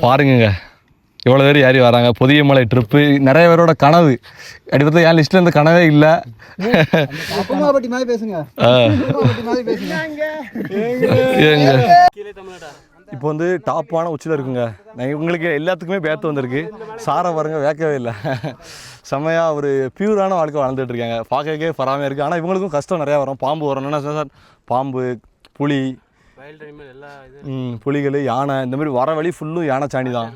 பாருங்க எவ்வளோ பேர் யாரி வராங்க. புதிய மலை ட்ரிப்பு நிறைய பேரோட கனவு. அடிப்பட்ட என் லிஸ்ட்டில் இந்த கனவே இல்லை. இப்போ வந்து டாப்பான உச்சியில் இருக்குங்க. நான் உங்களுக்கு எல்லாத்துக்குமே பேத்து வந்திருக்கு. சாரை பாருங்க வேக்கவே இல்லை. செம்மையாக ஒரு பியூரான வாழ்க்கை வாழ்ந்துட்டு இருக்காங்க. பார்க்கவே பராமையாக இருக்குது. ஆனால் இவங்களுக்கும் கஷ்டம் நிறையா வரும். பாம்பு வரணும்னா சார், பாம்பு, புலி, புலிகள், யானை, இந்த மாதிரி வர வழி ஃபுல்லும் யானை சாணி தான்.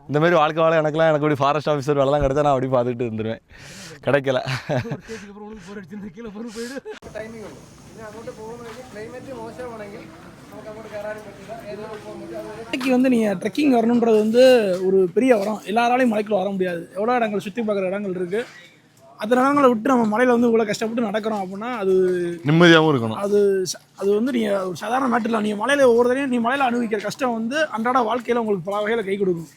இந்த மாதிரி வாழ்க்கை வாழ எனக்குலாம் எனக்கு அப்படி ஃபாரஸ்ட் ஆஃபீஸர் வேலைலாம் கிடைச்சா நான் அப்படி பார்த்துட்டு இருந்துருவேன். கிடைக்கல. மலைக்கு வந்து நீங்கள் ட்ரெக்கிங் வரணுன்றது வந்து ஒரு பெரிய வரம். எல்லாராலையும் மலைக்குள்ள வர முடியாது. எவ்வளோ இடங்கள் சுற்றி பார்க்குற இடங்கள் இருக்குது. அந்த இடங்களை விட்டு நம்ம மலையில் வந்து இவ்வளோ கஷ்டப்பட்டு நடக்கிறோம் அப்படின்னா அது நிம்மதியாகவும் இருக்கணும். அது வந்து நீங்கள் ஒரு சாதாரண நாட்டில் நீங்கள் மலையில் ஒவ்வொரு தடையும் நீ மலையில் அனுபவிக்கிற கஷ்டம் வந்து அன்றாட வாழ்க்கையில் உங்களுக்கு பல வகையில் கை கொடுக்கும்.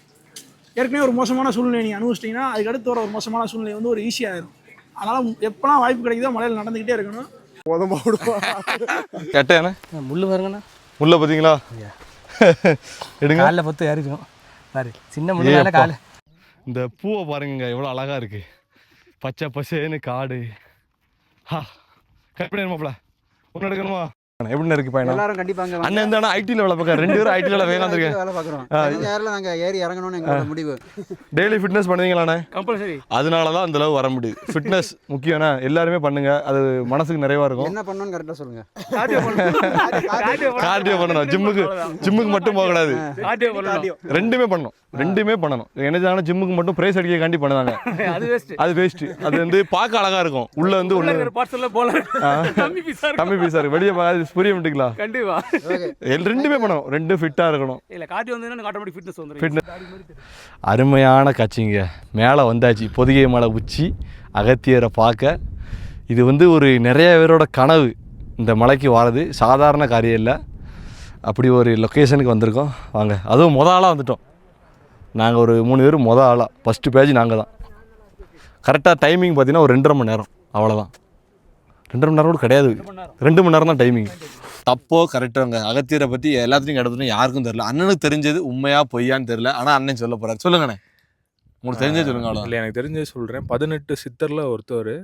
ஏற்கனவே ஒரு மோசமான சூழ்நிலை நீங்கள் அனுபவிச்சிட்டிங்கன்னா அதுக்கு அடுத்து வர ஒரு மோசமான சூழ்நிலை வந்து ஒரு ஈஸியாகிடும். அதனால் எப்போலாம் வாய்ப்பு கிடைக்குதோ மலையில் நடந்துக்கிட்டே இருக்கணும். கெட்டேண்ணே முள்ளு பாருங்கண்ணா. முள்ள பார்த்தீங்களா? எடுங்க. காலில் பத்து ஏறிக்கும் பாரு, சின்ன முள்ளு காலு. இந்த பூவை பாருங்க எவ்வளோ அழகா இருக்கு. பச்சை பசேன்னு காடு. கட் பண்ணிடுமாப்ல ஒன்று எடுக்கணுமா? எப்படி இருக்கு பையன்? எல்லாரும் கண்டிப்பாங்க. அண்ணன் இருந்தா ஐடியில் வேலை பார்க்க 2 பேரும் ஐடியில் வேலை வந்திருக்கேன். வேலை பார்க்குறோம். நேரில் நாங்கள் ஏறி இறங்கணும்னு எங்களோட முடிவு. டெய்லி ஃபிட்னஸ் பண்ணுவீங்களாண்ணே? கம்பல்சரி. அதனால தான் அந்த அளவு வர முடியுது. ஃபிட்னஸ் முக்கியம்னா எல்லாருமே பண்ணுங்க. அது மனசுக்கு நிறைவா இருக்கும். என்ன பண்ணணும்னு கரெக்டாக சொல்லுங்க. கார்டியோ பண்ணணும். ஜிம்முக்கு மட்டும் போகக்கூடாது. ரெண்டுமே பண்ணணும். என்ன ஜிம்முக்கு மட்டும் பிரைஸ் அடிக்காண்டி பண்ணுவாங்க. அது வேஸ்ட். அது வந்து பார்க்க அழகா இருக்கும். உள்ள வந்து கம்மி பீஸா இருக்கு. வெளியே புரிய மாட்டீங்களா? கண்டிப்பா ரெண்டுமே பண்ணணும். ரெண்டு ஃபிட்டா இருக்கணும். இல்ல கார்டியோ வந்து ஆட்டோமேட்டிக் ஃபிட்னஸ் வந்துரும். அருமையான காட்சிங்க. மேலே வந்தாச்சு. பொதிகை மலை உச்சி அகத்தியரை பார்க்க. இது வந்து ஒரு நிறைய பேரோட கனவு. இந்த மலைக்கு வாரது சாதாரண காரியம் இல்லை. அப்படி ஒரு லொக்கேஷனுக்கு வந்திருக்கோம். வாங்க. அதுவும் ஆளாக வந்துட்டோம். நாங்கள் ஒரு 3 பேர் ஆளாக. ஃபஸ்ட்டு பேஜ் நாங்கள் தான். கரெக்டாக டைமிங் பார்த்தீங்கன்னா ஒரு 2.5 மணி நேரம். அவ்வளோதான். 2.5 மணி நேரம் கூட கிடையாது. 2 மணி நேரம் தான் டைமிங். தப்போ கரெக்டாங்க. அகத்தியரை பற்றி எல்லாத்தையும் கிடத்துன்னு யாருக்கும் தெரியல. அண்ணனுக்கு தெரிஞ்சது உண்மையா பொய்யான்னு தெரியல. ஆனால் அண்ணன் சொல்ல போகிறார். சொல்லுங்கண்ணே, உங்களுக்கு தெரிஞ்சே சொல்லுங்க. அவ்வளோ இல்லை, எனக்கு தெரிஞ்சே சொல்கிறேன். 18 சித்தரில் ஒருத்தர்.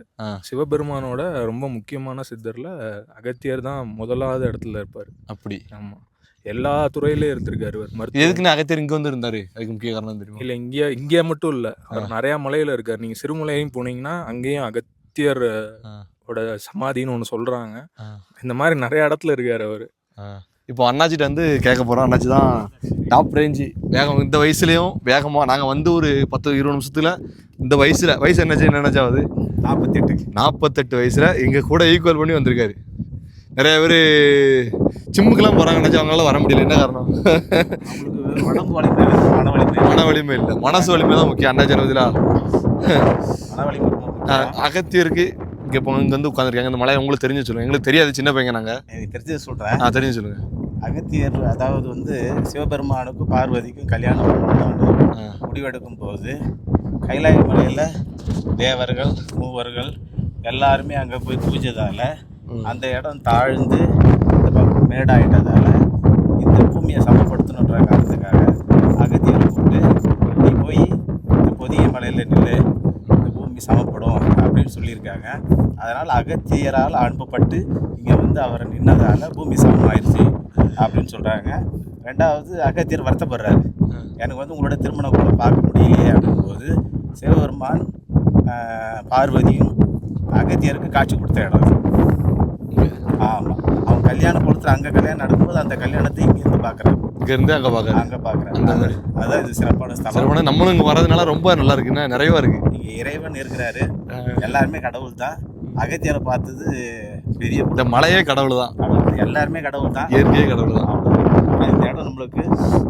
சிவபெருமானோட ரொம்ப முக்கியமான சித்தரில் அகத்தியர் தான் முதலாவது இடத்துல இருப்பார். அப்படி? ஆமாம். எல்லா துறையிலையும் இருந்திருக்காரு அவர். எதுக்குன்னு அகத்தியர் இங்கே வந்து இருந்தார்? அதுக்கு முக்கிய காரணம் தெரியும். இல்லை, இங்கே மட்டும் இல்லை, அவர் நிறையா மலையில் இருக்கார். நீங்கள் சிறுமலையும் போனீங்கன்னா அங்கேயும் அகத்தியர் ஓட சமாதின்னு ஒன்று சொல்கிறாங்க. இந்த மாதிரி நிறைய இடத்துல இருக்கார் அவர். இப்போ அண்ணாச்சிட்ட வந்து கேட்க போகிறோம். அண்ணாச்சி தான் டாப் ரேஞ்சு வேகம். இந்த வயசுலேயும் வேகமாக நாங்கள் வந்து ஒரு 10-20 நிமிஷத்தில் இந்த வயசு என்னாச்சு ஆகுது? 48 வயசில் எங்கள் கூட ஈக்குவல் பண்ணி வந்திருக்காரு. நிறைய பேர் ஜிம்முக்கெல்லாம் போகிறாங்க. நினச்சி அவங்களால வர முடியல. என்ன காரணம்? மன வலிமை இல்லை, மனசு வலிமை தான் முக்கியம். அண்ணா ஜனவதிலா அகத்தியருக்கு இங்கே இப்போ இங்கே வந்து உட்காந்துருக்காங்க. இந்த மலை உங்களுக்கு தெரிஞ்சு சொல்லுங்கள். எங்களுக்கு தெரியாது, சின்ன பையன் நாங்கள். எனக்கு தெரிஞ்சது சொல்கிறேன். தெரிஞ்சு சொல்லுங்கள். அகத்தியர் அதாவது வந்து சிவபெருமானுக்கும் பார்வதிக்கும் கல்யாணம் பண்ணணும்னு முடிவெடுக்கும் போது கைலாய மலையில் தேவர்கள் மூவர்கள் எல்லாருமே அங்கே போய் பூஜைதால் அந்த இடம் தாழ்ந்து இந்த பக்கம் மேடாயிட்டதால் இந்த பூமியை சமப்படுத்தணுன்ற காரணத்துக்காக அகத்தியரை கூப்பிட்டு நீ போய் இந்த பொதிகை மலையில் நின்று இந்த பூமி சமப்படும் அப்படின்னு சொல்லியிருக்காங்க. அதனால் அகத்தியரால் அனுப்பப்பட்டு இங்கே வந்து அவர் நின்னதால் பூமி சமமாயிருச்சு அப்படின்னு சொல்கிறாங்க. ரெண்டாவது, அகத்தியர் வருத்தப்படுறாரு. எனக்கு வந்து உங்களோட திருமணம் கூட பார்க்க முடியலையே அப்படிங்கும்போது சிவபெருமான் பார்வதியும் அகத்தியருக்கு காட்சி கொடுத்த இடம். ஆமாம், அவங்க கல்யாணம் கொடுத்துரு. அங்கே கல்யாணம் நடக்கும்போது அந்த கல்யாணத்தை இங்கேருந்து பார்க்குறாங்க. இங்கேருந்து அங்கே பார்க்குறாங்க. அதான் இது சிறப்பான ஸ்தலம். நம்மளும் இங்கே வரதுனால ரொம்ப நல்லா இருக்குன்னா நிறையவா இருக்குது. இங்கே இறைவன் இருக்கிறாரு. எல்லாருமே கடவுள் தான். அகத்தியரை பார்த்தது பெரிய இந்த மலையே கடவுள் தான். எல்லாருமே கடவுள் தான். இயற்கையே கடவுள் தான். இந்த இடம் நம்மளுக்கு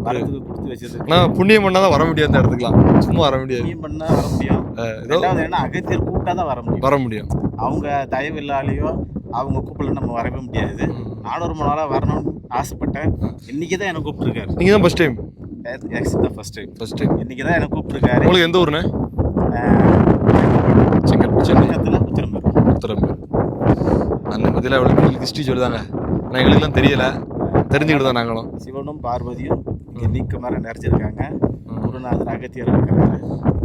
வரத்துக்கு கொடுத்து வச்சது. ஆனால் புண்ணியம் பண்ணால் தான் வர முடியாது. இந்த இடத்துக்குலாம் சும்மா வர முடியாது. புண்ணியம் பண்ணால் வர முடியும். ரெண்டாவது என்ன, அகத்தியர் கூப்பிட்டா தான் வர முடியும். அவங்க தயவு இல்லாலையோ அவங்க கூப்பிடல நம்ம வரவே முடியாது. நானும் ரொம்ப நாளாக வரணும்னு ஆசைப்பட்டேன். இன்னைக்கு தான் எனக்கு கூப்பிட்டுருக்காரு. நீங்கள் தான் ஃபஸ்ட் டைம்? First time. இன்னைக்கு தான் எனக்கு கூப்பிட்டுருக்காரு. உங்களுக்கு எந்த ஊருண்ணே? செங்கத்தில் உத்திரம்பேர். அண்ணன் பதிலாக எவ்வளோ ஹிஸ்ட்ரி சொல்லுதாங்க. ஆனால் எங்களுக்குலாம் தெரியலை. தெரிஞ்சுக்கிட்டு தான் நாங்களும். சிவனும் பார்வதியும் இங்கே நீக்க மரம் நிறைச்சிருக்காங்க. குருநாதர் அகத்தியர் இருக்கிறாரு.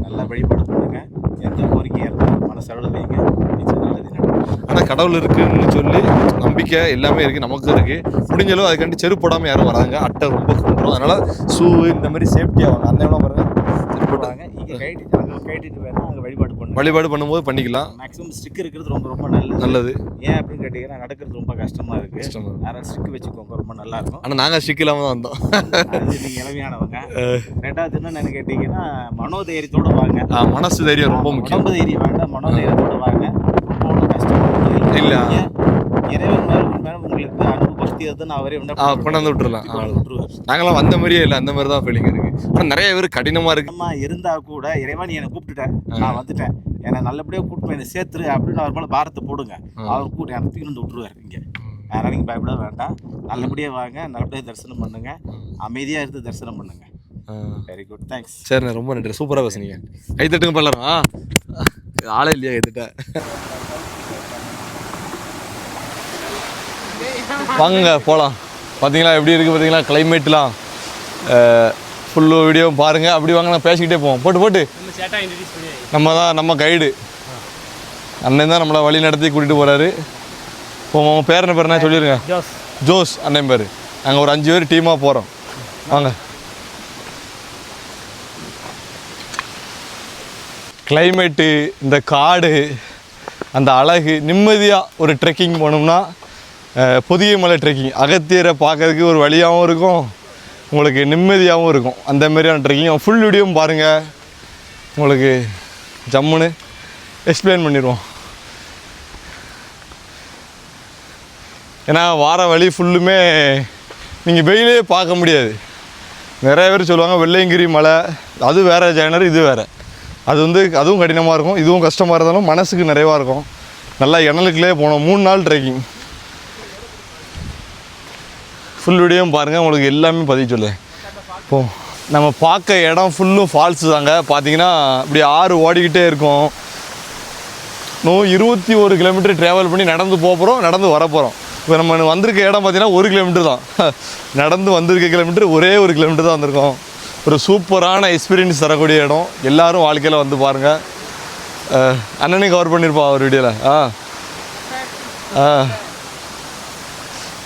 நல்லா வழிபாடு பண்ணுங்க. எந்த கோரிக்கையாக இருந்தாலும் மனசளவில் வைங்க. நிச்சயம் நல்லது நடக்கும். ஆனால் கடவுள் இருக்குன்னு சொல்லி நம்பிக்கை எல்லாமே இருக்குது, நமக்கு இருக்குது. முடிஞ்சளவு அதுக்காண்டி செருப்பு போடாமல் யாரும் வராங்க. அட்டை ரொம்ப கொண்டுரும். அதனால் ஷூ இந்த மாதிரி சேஃப்டியாக வாங்க. அந்த எவ்வளோ பாருங்கள் போடுவாங்க. இங்கே கைட்டிட்டு வேணால் அங்கே வழிபாடு பண்ணுங்க. வழிபாடு பண்ணும்போது பண்ணிக்கலாம். மேக்ஸிமம் ஸ்டிக் இருக்கிறது ரொம்ப ரொம்ப நல்லது. ஏன் அப்படின்னு கேட்டிங்கன்னா நடக்கிறது ரொம்ப கஷ்டமாக இருக்குது. அதனால் ஸ்டிக் வச்சுக்கோங்க, ரொம்ப நல்லாயிருக்கும். ஆனால் நாங்கள் ஸ்டிக் இல்லாமல் தான் வந்தோம். அது நீங்கள் இளமையானவங்க. ரெண்டாவது என்னன்னு கேட்டிங்கன்னா மனோதைரியத்தோடு வாங்க. மனசு தைரியம் ரொம்ப முக்கியம். உடம்பு தைரியம் வேண்டாம், மனோதைரியத்தோடு வாங்க. ரொம்ப ஒன்றும் கஷ்டம் இல்லை. இறைவன் மேலே உங்களுக்கு அன்பு பக்தி எதுன்னு அவரே கொண்டாந்து விட்டுருலாம். நாங்களாம் வந்த மாதிரியே இல்லை, அந்த மாதிரி தான் ஃபீலிங் இருக்கு. ஆனால் நிறைய பேர் கடினமாக இருக்கு. இருந்தா கூட இறைவன் என்னை கூப்பிட்டுட்டேன், நான் வந்துட்டேன், என்னை நல்லபடியாக கூப்பிட்டு என்னை சேர்த்துரு அப்படின்னு அவர் மேலே பாரத்தை போடுங்க. அவர் கூட எனக்கு தூக்கி வந்து விட்டுருவார் இங்கே. அதனால் நீங்கள் பயப்பட வேண்டாம். நல்லபடியாக வாங்க, நல்லபடியாக தரிசனம் பண்ணுங்க, அமைதியாக இருந்து தரிசனம் பண்ணுங்க. Very good, thanks. சரிண்ணே, ரொம்ப நன்றி. சூப்பராக பேசுனீங்க. கைத்தட்டுங்க பண்ணலாம். ஆளே இல்லையா கைத்தட்ட? வாங்க போகலாம். பார்த்தீங்களா எப்படி இருக்குது பார்த்தீங்களா கிளைமேட்லாம். ஃபுல்லு வீடியோ பாருங்கள். அப்படி வாங்க, நான் பேசிக்கிட்டே போவோம். போட்டு நம்ம கைடு அண்ணன் தான் நம்மளை வழி நடத்தி கூட்டிகிட்டு போகிறாரு. உங்கள் பேர் என்ன சொல்லிடுங்க. ஜோஸ் அண்ணன் பேர். நாங்கள் ஒரு 5 பேர் டீமாக போகிறோம். வாங்க. கிளைமேட்டு, இந்த காடு, அந்த அழகு, நிம்மதியாக ஒரு ட்ரெக்கிங் போனோம்னா பொதிகை மலை ட்ரெக்கிங். அகத்தியரை பார்க்கறதுக்கு ஒரு வழியாகவும் இருக்கும், உங்களுக்கு நிம்மதியாகவும் இருக்கும். அந்த மாதிரியான ட்ரெக்கிங் ஃபுல் வீடியோவும் பாருங்கள், உங்களுக்கு ஜம்முன்னு எக்ஸ்பிளைன் பண்ணிடுவோம். ஏன்னா வார வழி ஃபுல்லுமே நீங்கள் வெயிலே பார்க்க முடியாது. நிறைய பேர் சொல்லுவாங்க வெள்ளையங்கிரி மலை, அது வேறு ஜேனர், இது வேறு. அது அதுவும் கடினமாக இருக்கும், இதுவும் கஷ்டமாக இருந்தாலும் மனசுக்கு நிறைவாக இருக்கும். நல்லா இணலுக்குள்ளே போனோம். 3 நாள் ட்ரெக்கிங். ஃபுல் வீடியோவும் பாருங்கள், உங்களுக்கு எல்லாமே பதிவு சொல்லுவேன். இப்போது நம்ம பார்க்க இடம் ஃபுல்லும் ஃபால்ஸு தாங்க. பார்த்தீங்கன்னா இப்படி ஆறு ஓடிக்கிட்டே இருக்கும். 21 கிலோமீட்டர் ட்ராவல் பண்ணி நடந்து போகிறோம், நடந்து வரப்போகிறோம். இப்போ நம்ம வந்திருக்க இடம் பார்த்தீங்கன்னா 1 கிலோமீட்டர் தான். நடந்து வந்திருக்க கிலோமீட்டர் ஒரே 1 கிலோமீட்டர் தான் வந்திருக்கோம். ஒரு சூப்பரான எக்ஸ்பீரியன்ஸ் தரக்கூடிய இடம். எல்லோரும் வாழ்க்கையில் வந்து பாருங்கள். அண்ணனையும் கவர் பண்ணியிருப்போம் ஒரு வீடியோவில்.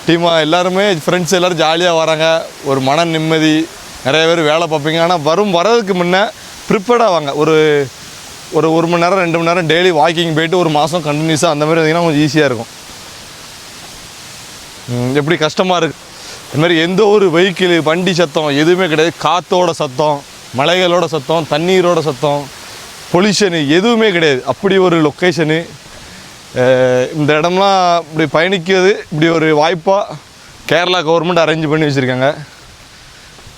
டீமாக எல்லாருமே ஃப்ரெண்ட்ஸ் எல்லோரும் ஜாலியாக வராங்க. ஒரு மன நிம்மதி. நிறைய பேர் வேலை பார்ப்பீங்க. ஆனால் வரதுக்கு முன்னே ப்ரிப்பேர்டாக வாங்க. ஒரு 1 மணி நேரம் 2 மணி நேரம் டெய்லி வாக்கிங் போயிட்டு ஒரு மாதம் கண்டினியூஸாக அந்த மாதிரி இருந்தீங்கன்னா கொஞ்சம் ஈஸியாக இருக்கும். எப்படி கஷ்டமாக இருக்குது. இதுமாதிரி எந்த ஒரு வெஹிக்கிள் வண்டி சத்தம் எதுவுமே கிடையாது. காற்றோட சத்தம், மலைகளோட சத்தம், தண்ணீரோட சத்தம், பொல்யூஷனு எதுவுமே கிடையாது. அப்படி ஒரு லொக்கேஷனு. இந்த இடம்லாம் இப்படி பயணிக்கிறது இப்படி ஒரு வாய்ப்பாக கேரளா கவர்மெண்ட் அரேஞ்ச் பண்ணி வச்சுருக்காங்க.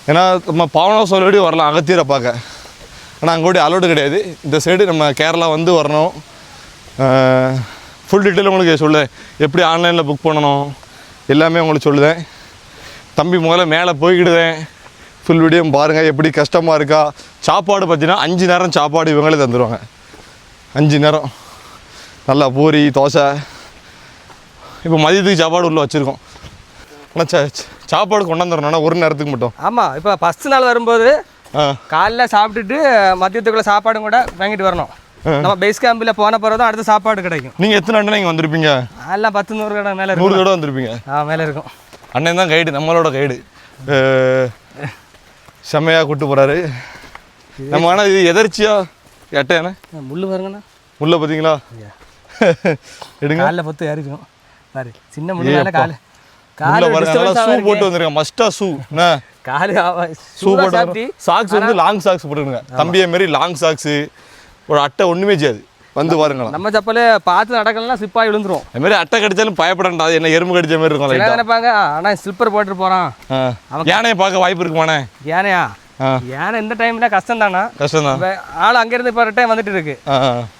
ஏன்னா நம்ம பாவனாசோலோடி வரலாம் அகத்தியரை பார்க்க, ஆனால் அங்கே கூட அலோடு கிடையாது. இந்த சைடு நம்ம கேரளா வந்து வரணும். ஃபுல் டீட்டெயில் உங்களுக்கு சொல்லுவேன். எப்படி ஆன்லைனில் புக் பண்ணணும் எல்லாமே உங்களுக்கு சொல்லுவேன். தம்பி முதல்ல மேலே போய்கிடுவேன். ஃபுல் வீடியோ பாருங்கள். எப்படி கஷ்டமாக இருக்கா. சாப்பாடு பார்த்தீங்கன்னா 5 நேரம் சாப்பாடு இவங்களே தந்துடுவாங்க. 5 நேரம் நல்லா பூரி தோசை. இப்போ மதியத்துக்கு சாப்பாடு உள்ளே வச்சுருக்கோம். ஆனால் சாப்பாடு கொண்டாந்துடணும்னா 1 நேரத்துக்கு மட்டும். ஆமாம், இப்போ ஃபஸ்ட்டு நாள் வரும்போது காலைல சாப்பிட்டுட்டு மதியத்துக்குள்ளே சாப்பாடும் கூட வாங்கிட்டு வரணும். நம்ம பேஸ் கேம்பில் போன பிறகு தான் அடுத்த சாப்பாடு கிடைக்கும். நீங்கள் எத்தனை அண்ணன் இங்கே வந்திருப்பீங்க? எல்லாம் 10-100 கடை மேலே 100 கடை வந்திருப்பீங்க. மேலே இருக்கும். அண்ணன் தான் கைடு, நம்மளோட கைடு. செம்மையாக கூப்பிட்டு போகிறாரு நம்ம. ஆனால் இது எதர்ச்சியாக எட்டையாண்ணே முள்ளு பாருங்கண்ணா. முள்ள பார்த்தீங்களா? எடுங்க. காலில் பொத்து ஏறிக்கும் பாரு. சின்ன முள்ளு காலு ஷூ போட்டு வந்துருங்க. மஸ்டா ஷூ காலு ஷூ போட்டு. சாக்ஸ் வந்து லாங் சாக்ஸ் போட்டுருங்க. தம்பியை மாரி லாங் சாக்ஸு. ஒரு அட்டை ஒன்றுமே செய்யாது. வந்து பாருங்களா. நம்ம செப்பலே பார்த்து நடக்கலாம், ஸ்லிப்பாகி விழுந்துரும். அது மாதிரி அட்டை கடிச்சாலும் பயப்படா. அது என்ன எறும்பு கடிச்ச மாதிரி இருக்கும். நினைப்பாங்க ஆனால் ஸ்லிப்பர் போட்டு போகிறான். யானையை பார்க்க வாய்ப்பு இருக்குமாண்ணே? யானையா? யானை இந்த டைம்ல கஷ்டம் தானா? கஷ்டம் தான். ஆள் அங்கேருந்து இப்போ டைம் வந்துட்டு இருக்கு.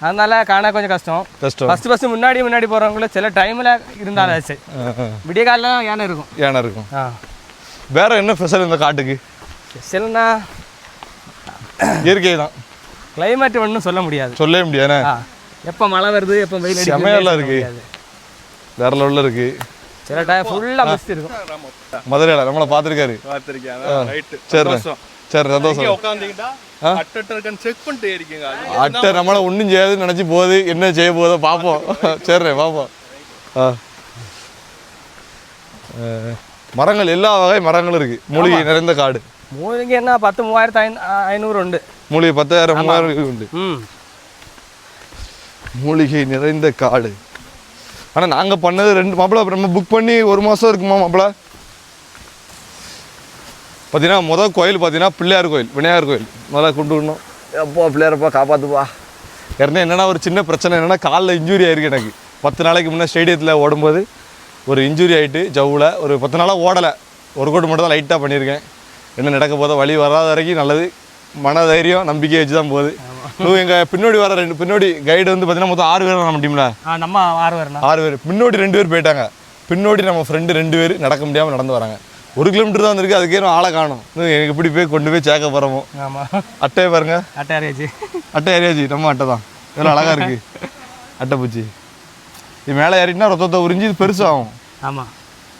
அதனால காண கொஞ்சம் கஷ்டம். ஃபர்ஸ்ட் முன்னாடி போகிறவங்கள சில டைமில் இருந்தாலும் சரி. விடிய காலில் யானை இருக்கும். வேற என்ன ஸ்பெஷல் இந்த காட்டுக்கு? ஸ்பெஷல்னா இயற்கை தான். கிளைமேட் ஒன்றும் சொல்லவே முடியாது. எப்போ மழை வருது எப்போ வெயில் செமையெல்லாம் இருக்கு. வேற லெவலில் இருக்கு. சில டைம் ஃபுல்லாக மிஸ்ட் இருக்கும். மதுரையில் நம்மளை பார்த்துருக்காரு. சரி சரி சந்தோஷம். அட்டை நம்மளை ஒன்றும் செய்யாது நினச்சி போகுது, என்ன செய்ய போதோ பார்ப்போம். சரி பார்ப்போம். மரங்கள் எல்லா வகை மரங்களும் இருக்குது. மூலிகை நிறைந்த காடு. மூலிகை என்ன 10,000-3,500 உண்டு. மூலிகை 10,000-3,000 உண்டு. மூலிகை நிறைந்த காடு. ஆனால் நாங்கள் பண்ணது 2 மாப்பிள நம்ம புக் பண்ணி 1 மாதம் இருக்குமா மாப்பிள? பார்த்தீங்கன்னா முதல் கோயில் பார்த்தீங்கன்னா பிள்ளையார் கோயில், விநாயகர் கோயில் முதல்ல கொண்டு வரணும். எப்போ பிள்ளையாரப்பா காப்பாற்றுப்பா. ஏற்கனவே என்னென்னா ஒரு சின்ன பிரச்சனை என்னென்னா காலில் இன்ஜூரி ஆயிருக்கு எனக்கு. 10 நாளைக்கு முன்னே ஸ்டேடியத்தில் ஓடும்போது ஒரு இன்ஜூரி ஆகிட்டு ஜவ்வில் ஒரு 10 நாளாக ஓடலை. ஒரு கோட்டு மட்டும் தான் லைட்டாக பண்ணியிருக்கேன். என்ன நடக்க போதோ வழி வராத வரைக்கும் நல்லது. மன தைரியம் நம்பிக்கை வச்சு தான் போகுது. எங்கள் பின்னாடி வர 2 பின்னாடி கைடு வந்து பார்த்தீங்கன்னா மொத்தம் 6 பேர் நம்ம டீமில். நம்ம 6 பேர். பின்னாடி 2 பேர் போயிட்டாங்க. பின்னாடி நம்ம ஃப்ரெண்டு 2 பேர் நடக்க முடியாமல் நடந்து வராங்க. 1 கிலோமீட்டர் தான் வந்திருக்கு, அதுக்கே ஆளை காணும். எனக்கு இப்படி போய் கொண்டு போய் சேர்க்க போகிறோமோ. அட்டையை பாருங்க. அட்டை ஏறியாச்சு. நம்ம அட்டை தான் இதெல்லாம் அழகாக இருக்குது. அட்டை பூச்சி இது மேலே ஏறிட்டுனா ரத்தத்தை உறிஞ்சி இது பெருசாகும். ஆமாம்,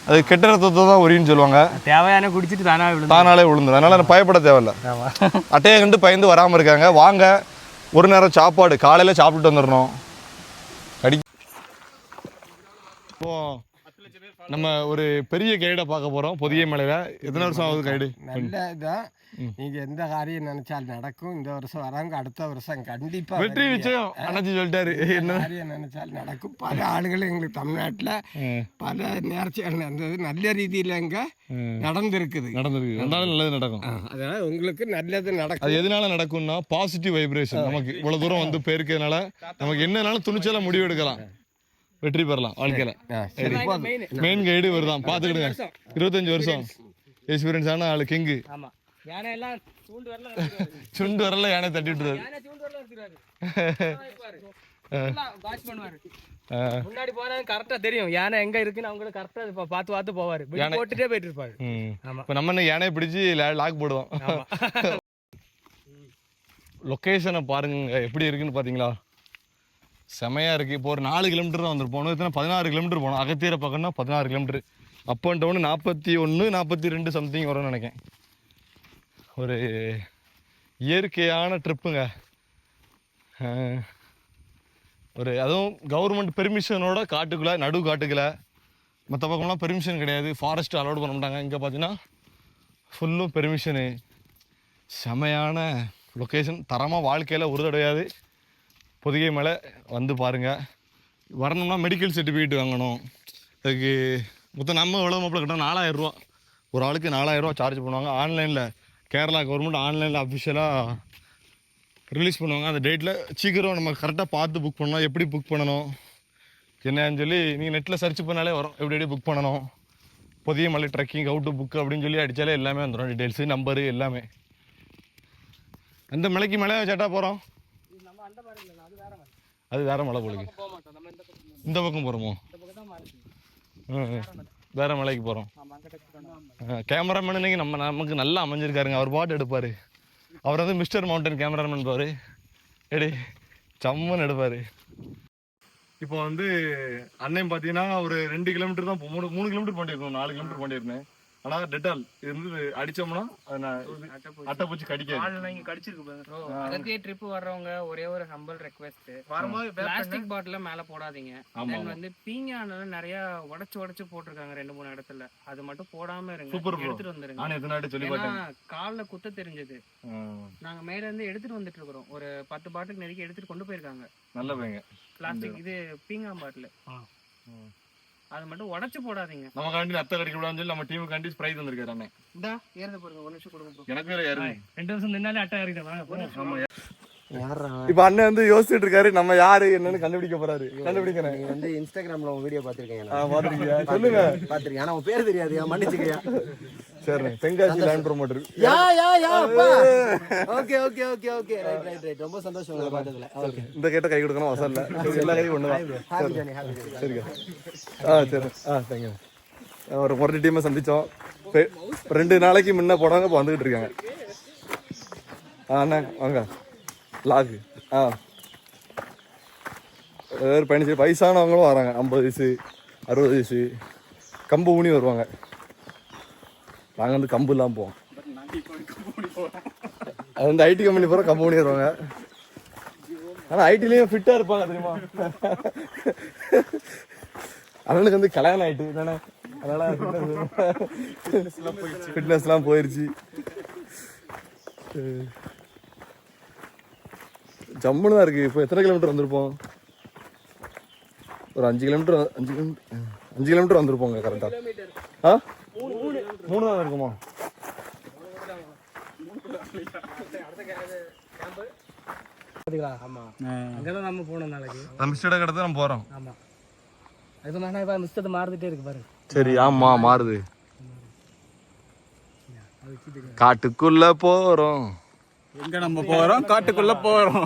அது கெட்ட ரத்தத்தை தான் உரின்னு சொல்லுவாங்க. தேவையான குடிச்சிட்டு தானாலே விழுந்துடும். அதனால் பயப்பட தேவையில்ல. அட்டையை கண்டு பயந்து வராமல் இருக்காங்க. வாங்க, ஒரு நேரம் சாப்பாடு காலையில் சாப்பிட்டுட்டு வந்துடணும். இப்போ நம்ம ஒரு பெரிய கைடை பார்க்க போகிறோம் பொதிகை மலையில். எத்தனை வருஷம் ஆகுது கைடு? நல்ல இதான். நீங்கள் எந்த காரியம் நினைச்சாலும் நடக்கும். இந்த வருஷம் வராங்க, அடுத்த வருஷம் கண்டிப்பாக வெற்றி நிச்சயம் அண்ணாச்சி சொல்லிட்டாரு. என்ன காரியம் நினைச்சாலும் நடக்கும். பல ஆளுகள் எங்களுக்கு தமிழ்நாட்டில் பல நேர்ச்சிகள் நடந்தது, நல்ல ரீதியில் இங்கே நடந்திருக்கு. ரெண்டாலும் நல்லது நடக்கும். அதனால் உங்களுக்கு நல்லது நடக்கும். அது எதனால நடக்கும்னா பாசிட்டிவ் வைப்ரேஷன். நமக்கு இவ்வளோ தூரம் வந்து போயிருக்கிறதுனால நமக்கு என்னனாலும் துணிச்சலாக முடிவு எடுக்கலாம், வெற்றி பெறலாம் வாழ்க்கையில். மெயின் கைடு வருதான் பார்த்துக்கிடுங்க. 25 வருஷம் எக்ஸ்பீரியன்ஸ் ஆன ஆளு கிங்கு. சுண்டு வரல யானை தட்டி விட்டுறாரு. முன்னாடி போனா கரெக்டா தெரியும் யானை எங்க இருக்குன்னு. அவங்களுக்கு கரெக்டா பார்த்து போவாரு. போட்டுட்டே போயிட்டு இருப்பாரு. இப்போ நம்ம என்ன யானையை பிடிச்சி லாக் போடுவோம். லொக்கேஷனை பாருங்க எப்படி இருக்குன்னு பார்த்தீங்களா? செமையாக இருக்குது. இப்போ ஒரு 4 கிலோமீட்டர் தான் வந்துட்டு போகணும். இத்தனை 16 கிலோமீட்டர் போகணும். அகத்தியரை பார்க்கணும்னா 16 kilometre. Up and down 41, 42 something வரும்னு நினைக்கேன். ஒரு இயற்கையான ட்ரிப்புங்க. ஒரு அதுவும் கவர்மெண்ட் பெர்மிஷனோட காட்டுக்குள்ளே, நடு காட்டுக்குள்ளே. மற்ற பக்கம்லாம் பெர்மிஷன் கிடையாது, ஃபாரஸ்ட் அலோட் பண்ண மாட்டாங்க. இங்கே பார்த்தீங்கன்னா ஃபுல்லும் பெர்மிஷனு. செமையான லொக்கேஷன். தரமாக வாழ்க்கையில் ஒரு தடவையாவது பொதிகை மலை வந்து பாருங்கள். வரணும்னா மெடிக்கல் சர்டிஃபிகேட் வாங்கணும். அதுக்கு மொத்தம் நம்ம எவ்வளோ மாப்பிள்ள கட்டணும்? 4000 ரூபா. ஒரு ஆளுக்கு 4000 ரூபா சார்ஜ் பண்ணுவாங்க. ஆன்லைனில் கேரளா கவர்மெண்ட் ஆன்லைனில் அஃபிஷியலாக ரிலீஸ் பண்ணுவாங்க. அந்த டேட்டில் சீக்கிரம் நம்ம கரெக்டாக பார்த்து புக் பண்ணலாம். எப்படி புக் பண்ணணும் என்னன்னு சொல்லி நீங்கள் நெட்டில் சர்ச் பண்ணாலே வரும். எப்படி புக் பண்ணணும், பொதிகை மலை ட்ரெக்கிங் ஹவு டு புக் அப்படின்னு சொல்லி அடித்தாலே எல்லாமே வந்துடும். டீட்டெயில்ஸு, நம்பரு எல்லாமே. அந்த மலைக்கு மேலே சேட்டா போகிறோம். அது வேற மலை போலுக்கு. இந்த பக்கம் போகிறோமோ? வேற மலைக்கு போகிறோம். கேமராமேன் இன்னைக்கு நமக்கு நல்லா அமைஞ்சிருக்காருங்க. அவர் பாட்டு எடுப்பார். அவர் வந்து மிஸ்டர் மவுண்டன் கேமராமேன் பாரு. எடி சம்மன் எடுப்பார். இப்போ வந்து அண்ணன் பார்த்தீங்கன்னா ஒரு 2 கிலோமீட்டர் தான் 3 கிலோமீட்டர் பண்ணியிருக்கோம். 4 கிலோமீட்டர் பண்ணியிருந்தேன். ஆனால் டெட்டால் இருந்து அடித்தோம்னா அட்டை பூச்சி கடிச்சிருக்கு. ட்ரிப் வர்றவங்க ஒரே ஒரு ஹம்பிள் ரெக்வெஸ்ட், பிளாஸ்டிக் பாட்டில மேல போடாதீங்க. வந்து பீங்கான நிறைய உடைச்சு போட்டிருக்காங்க 2-3 இடத்துல. அது மட்டும் போடாம இருங்க, எடுத்துட்டு வந்துருங்க. கால்ல குத்த தெரிஞ்சது. நாங்க மேல இருந்து எடுத்துட்டு வந்துட்டு இருக்கிறோம். ஒரு 10 பாட்டில் நெருக்கி எடுத்துட்டு கொண்டு போயிருக்காங்க. நல்ல பிளாஸ்டிக் இது பீங்கா பாட்டில். அது மட்டும் உடைச்சு போடாதீங்க. நமக்காண்டி அத்தை கடிக்க கூடாதுன்னு சொல்லி நம்ம டீமுக்காண்டி பிரைஸ் வந்திருக்காரு அண்ணே. இந்தா ஏறுது பாருங்க, ஒரு நிமிஷம் கொடுங்க. எனக்கு வேற ஏறுது. 2 வருஷம் நின்னாலே அட்டை ஏறிடும். வாங்க. இப்போ அண்ணன் வந்து யோசிச்சுட்டு இருக்காரு நம்ம யாரு என்னன்னு கண்டுபிடிக்க போறாரு. கண்டுபிடிக்கிறேன். நீங்க வந்து இன்ஸ்டாகிராம்ல உங்க வீடியோ பாத்திருக்கீங்க. பாத்திருக்கீங்க? சொல்லுங்க. பாத்திருக்கேன். ஆனா உங்க பேர் தெரியாது, மன்னிச்சுக்கயா. சரி, Tenkasi land promoter. Yeah okay right. ரொம்ப சந்தோஷம் உங்களை பார்த்ததுல. ஓகே, இந்த கேட்ட கை கொடுக்கணும் அவசரம் இல்ல. எல்லா கையும் ஒண்ணுதான். சரிங்க. சரி. தேங்க்யூ. ஒரு முரட்டு டீமை சந்திச்சோம். 2 நாளைக்கு முன்ன போனவங்க இப்போ வந்துகிட்டு இருக்காங்க. அண்ணா வாங்க. லாகு பயணிச்சு வயசானவங்களும் வராங்க. 50 வயசு 60 வயசு கம்பு ஊனி வருவாங்க. நாங்கள் வந்து கம்பு இல்லாமல் போவோம். அது வந்து ஐடி கம்பெனி போகிற கம்பு ஊனி வருவாங்க. ஆனால் ஐடிலையும் ஃபிட்டாக இருப்பாங்க தெரியுமா. அண்ணனுக்கு வந்து கல்யாணம் ஆகிட்டு தானே, அதனால் ஃபிட்னஸ்லாம் போயிடுச்சு. ஜம்முன்னு தான் இருக்குது. இப்போ எத்தனை கிலோமீட்டர் வந்திருப்போம்? ஒரு 5 கிலோமீட்டர் வந்திருப்போங்க கரெக்டாக. ஆ 3 தான் இருக்குமா? ஆமாம், அங்கே தான் நம்ம போனோம் நாளைக்கு. மிஸ்டேட கிடத்து நம்ம போகிறோம். ஆமாம், அது மாதிரி இப்போ மிஸ்டேட் மாறுதுட்டே இருக்கு பாரு. சரி, ஆமாம் மாறுது. காட்டுக்குள்ள போகிறோம். எங்க நம்ம போறோம்? காட்டுக்குள்ள போறோம்.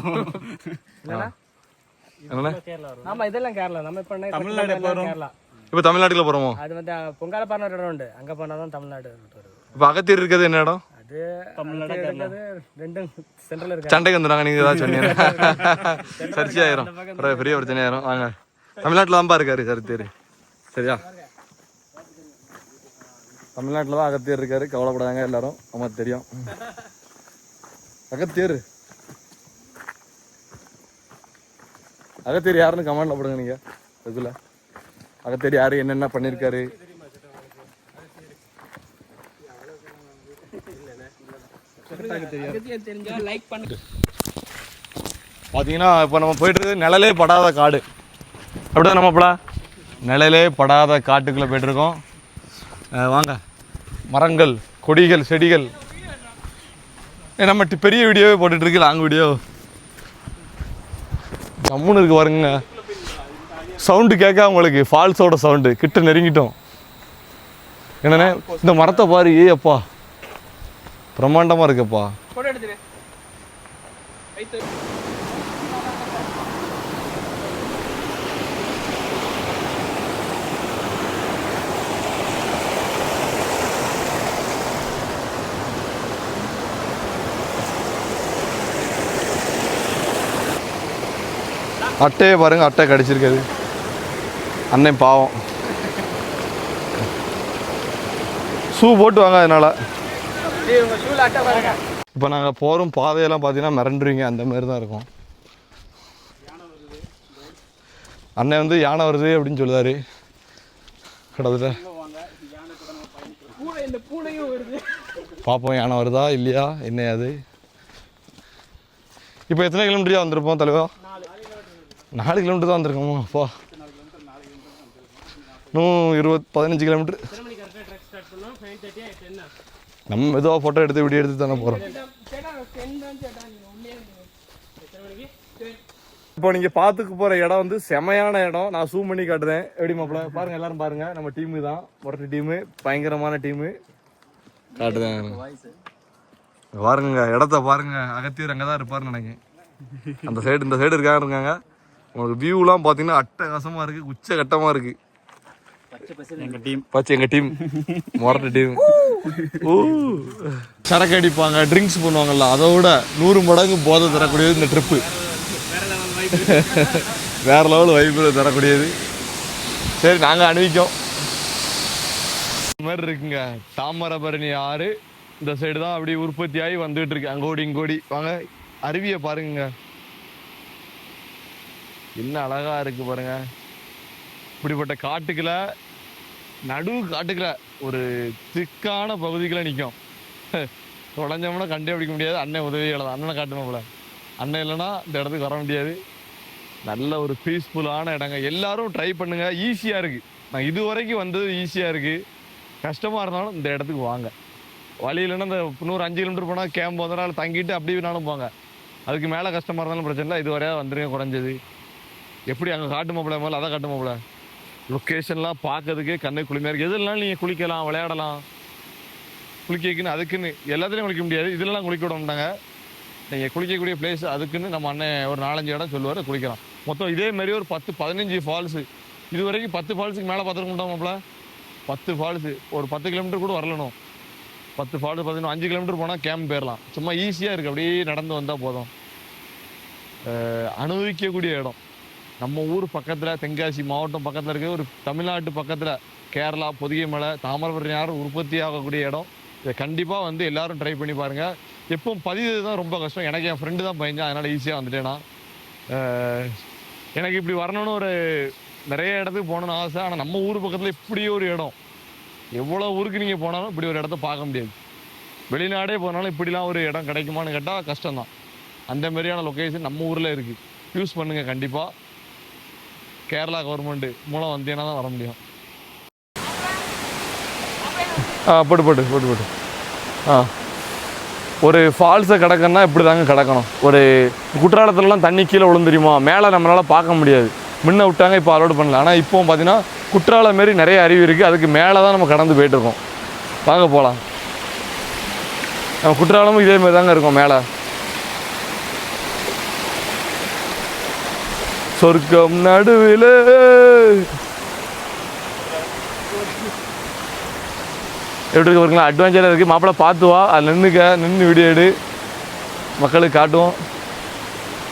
ஆமா, இதெல்லாம் கேரளா. நம்ம இப்ப தமிழ்நாடு போறோம். கேரளா. இப்போ தமிழ்நாட்டுல போறோமோ? அது வந்து பொங்கால பாருன இடம் உண்டு, அங்க போனாதான் தமிழ்நாடு வருது. இப்போ அகத்தியர் இருக்கிறது என்ன இடம்? அது தமிழ்நாடு இருக்கிறது ரெண்டும் சென்ட்ரல் இருக்கு. சண்டைக்கு வந்துடுறாங்க நீங்க ஏதாவது சொன்னீங்க. சர்ச்சை ஆயிரும், பெரிய பிரச்சனை ஆயிரும். வாங்க, தமிழ்நாட்டில் தான்ப்பா இருக்காரு அகத்தியர். சரியா, தமிழ்நாட்டில் தான் அகத்தியர் இருக்காரு. கவலைப்படாங்க எல்லாரும், நமக்கு தெரியும். அகத்தியர் யாருன்னு கமெண்ட்ல போடுங்க நீங்க. இதுல அகத்தியர் யாரு, என்னென்ன பண்ணிருக்காரு? பாத்தீங்கன்னா இப்போ நம்ம போயிட்டு இருக்கு நிழலே படாத காடு. அப்படிதான் நம்மப்படா நிழலே படாத காட்டுக்குள்ள போயிட்டு இருக்கோம். வாங்க, மரங்கள், கொடிகள், செடிகள். நம்ம பெரிய வீடியோவே போட்டுட்டு இருக்கு, லாங் வீடியோ. ஜம்முன்னு இருக்கு பாருங்க. சவுண்டு கேட்க உங்களுக்கு, ஃபால்ஸோட சவுண்டு. கிட்ட நெருங்கிட்டோம். என்னண்ணே இந்த மரத்தை பாரு, அப்பா பிரம்மாண்டமா இருக்குப்பா. அட்டையே பாருங்க, அட்டை கடிச்சிருக்காது. அண்ணன் பாவம், ஷூ போட்டு வாங்க. அதனால இப்போ நாங்கள் போகிறோம் பாதையெல்லாம் பார்த்தீங்கன்னா மிரண்டுருவீங்க, அந்த மாதிரி தான் இருக்கும். அண்ணன் வந்து யானை வருது அப்படின்னு சொல்லுதாரு. கிட்டத்தட்ட பார்ப்போம் யானை வருதா இல்லையா என்னையாது. இப்போ எத்தனை கிலோமீட்டரியா வந்திருப்போம் தலைவா? 4 கிலோமீட்டர் தான் வந்திருக்கோமா? அப்பா இன்னும் 15 கிலோமீட்டர். நம்ம மெதுவாக ஃபோட்டோ எடுத்து வீடியோ எடுத்து தானே போகிறோம். இப்போ நீங்கள் பார்த்துக்க போகிற இடம் வந்து செமையான இடம். நான் ஜூம் பண்ணி காட்டுறேன். எப்படி மாப்பிள்ள பாருங்கள், எல்லாரும் பாருங்கள். நம்ம டீமு தான், மொரட்டு டீமு, பயங்கரமான டீமு. காட்டுறேன் பாருங்க, இடத்த பாருங்க. அகத்தியர் அங்கே தான் இருப்பாருன்னு நினைக்கிறேன். அந்த சைடு, இந்த சைடு இருக்காங்க. உங்களுக்கு வியூலாம் பார்த்தீங்கன்னா அட்டகாசமாக இருக்குது, உச்சகட்டமாக இருக்குது. எங்கள் டீம் மொரட்டு டீம். சரக்கு அடிப்பாங்க, ட்ரிங்க்ஸ் பண்ணுவாங்கல்ல, அதோட 100 மடங்கு போதை தரக்கூடியது இந்த ட்ரிப்பு. வேற லெவல் வைப்பு தரக்கூடியது. சரி, நாங்கள் அனுபவிக்கோம். இந்த மாதிரி இருக்குங்க தாமிரபரணி ஆறு. இந்த சைடு தான் அப்படி உற்பத்தி ஆகி வந்துகிட்டு இருக்கு. அங்கோடி இங்கோடி வாங்க. அருவியை பாருங்க, என்ன அழகா இருக்கு பாருங்க. இப்படிப்பட்ட காட்டுக்குள்ள, நடு காட்டுக்குள்ள ஒரு திக்கான பகுதிக்குள்ள நிற்கும். உடஞ்சோம்னா கண்டே பிடிக்க முடியாது. அண்ணன் உதவிகளை தான். அண்ணனை காட்டணும் போல. அண்ணன் இல்லைன்னா இந்த இடத்துக்கு வர முடியாது. நல்ல ஒரு பீஸ்ஃபுல்லான இடங்க. எல்லாரும் ட்ரை பண்ணுங்க, ஈஸியாக இருக்குது. நான் இது வரைக்கும் வந்தது ஈஸியாக இருக்குது. கஷ்டமாக இருந்தாலும் இந்த இடத்துக்கு வாங்க. வழி இல்லைன்னா இந்த 5 கிலோமீட்டர் போனால் கேம்ப் வந்தனால தங்கிட்டு அப்படி வேணாலும் போங்க. அதுக்கு மேலே கஷ்டமாக இருந்தாலும் பிரச்சனை இல்லை. இது வரையா வந்துருங்க குறைஞ்சது. எப்படி அங்கே காட்டுமாப்பிள்ள முதல்ல அதை காட்டுமாப்பிள்ள. லொக்கேஷன்லாம் பார்க்கறதுக்கு கண்ணை குளிமையாக இருக்குது. எதுலாம் நீங்கள் குளிக்கலாம், விளையாடலாம். குளிக்கக்குன்னு அதுக்குன்னு எல்லாத்துலேயும் குளிக்க முடியாது. இதெல்லாம் குளிக்க விட மாட்டாங்க. நீங்கள் குளிக்கக்கூடிய பிளேஸ் அதுக்குன்னு நம்ம அண்ணன் ஒரு 4-5 இடம் சொல்லுவார், குளிக்கலாம். மொத்தம் இதே மாதிரி ஒரு 10-15 ஃபால்ஸு. இது வரைக்கும் 10 ஃபால்ஸுக்கு மேலே பார்த்துருக்க மாட்டோமாப்பிள்ள. 10 ஃபால்ஸு ஒரு 10 கிலோமீட்டர் கூட வரலணும். 10 ஃபால்ஸு 5 கிலோமீட்டர் போனால் கேம்ப் போயிடலாம். சும்மா ஈஸியாக இருக்குது, அப்படியே நடந்து வந்தால் போதும். அனுபவிக்கக்கூடிய இடம். நம்ம ஊர் பக்கத்தில், தென்காசி மாவட்டம் பக்கத்தில் இருக்க ஒரு தமிழ்நாட்டு பக்கத்தில் கேரளா பொதிகை மலை தாமிரபரணி ஆறு உற்பத்தி ஆகக்கூடிய இடம். இதை கண்டிப்பாக வந்து எல்லோரும் ட்ரை பண்ணி பாருங்கள். எப்பவும் பதிவு தான் ரொம்ப கஷ்டம். எனக்கு என் ஃப்ரெண்டு தான் பையன், அதனால் ஈஸியாக வந்துட்டேன்னா. எனக்கு இப்படி வரணும்னு ஒரு நிறைய இடத்துக்கு போகணுன்னு ஆசை. ஆனால் நம்ம ஊர் பக்கத்தில் இப்படி ஒரு இடம், எவ்வளோ ஊருக்கு நீங்கள் போனாலும் இப்படி ஒரு இடத்த பார்க்க முடியாது. வெளிநாடே போனாலும் இப்படிலாம் ஒரு இடம் கிடைக்குமான்னு கேட்டால் கஷ்டம்தான். அந்த மாதிரியான லொக்கேஷன் நம்ம ஊரில் இருக்குது. யூஸ் பண்ணுங்கள் கண்டிப்பாக. கேரளா கவர்மெண்ட் மூலம் வந்தீங்கன்னா தான் வர முடியும். போட்டு ஒரு ஃபால்ஸை கிடக்குன்னா இப்படி தாங்க கிடக்கணும். ஒரு குற்றாலத்துலலாம் தண்ணி கீழே விழுந்துருமா, மேலே நம்மளால் பார்க்க முடியாது. முன்ன விட்டாங்க, இப்போ அலோடு பண்ணல. ஆனால் இப்போ பார்த்தீங்கன்னா குற்றாலம் மாரி நிறைய அருவி இருக்குது. அதுக்கு மேலே தான் நம்ம கடந்து போயிட்டுருக்கோம். வாங்க போகலாம். நம்ம குற்றாலமும் இதே மாதிரி தாங்க இருக்கும். மேலே சொர்க்கம் நடுவில் எப்படி இருக்கு பாருங்களா, அட்வென்ச்சராக இருக்குது. மாப்பிள்ளை பார்த்துவா, அதில் நின்று வீடியோ எடு, மக்களுக்கு காட்டுவோம்.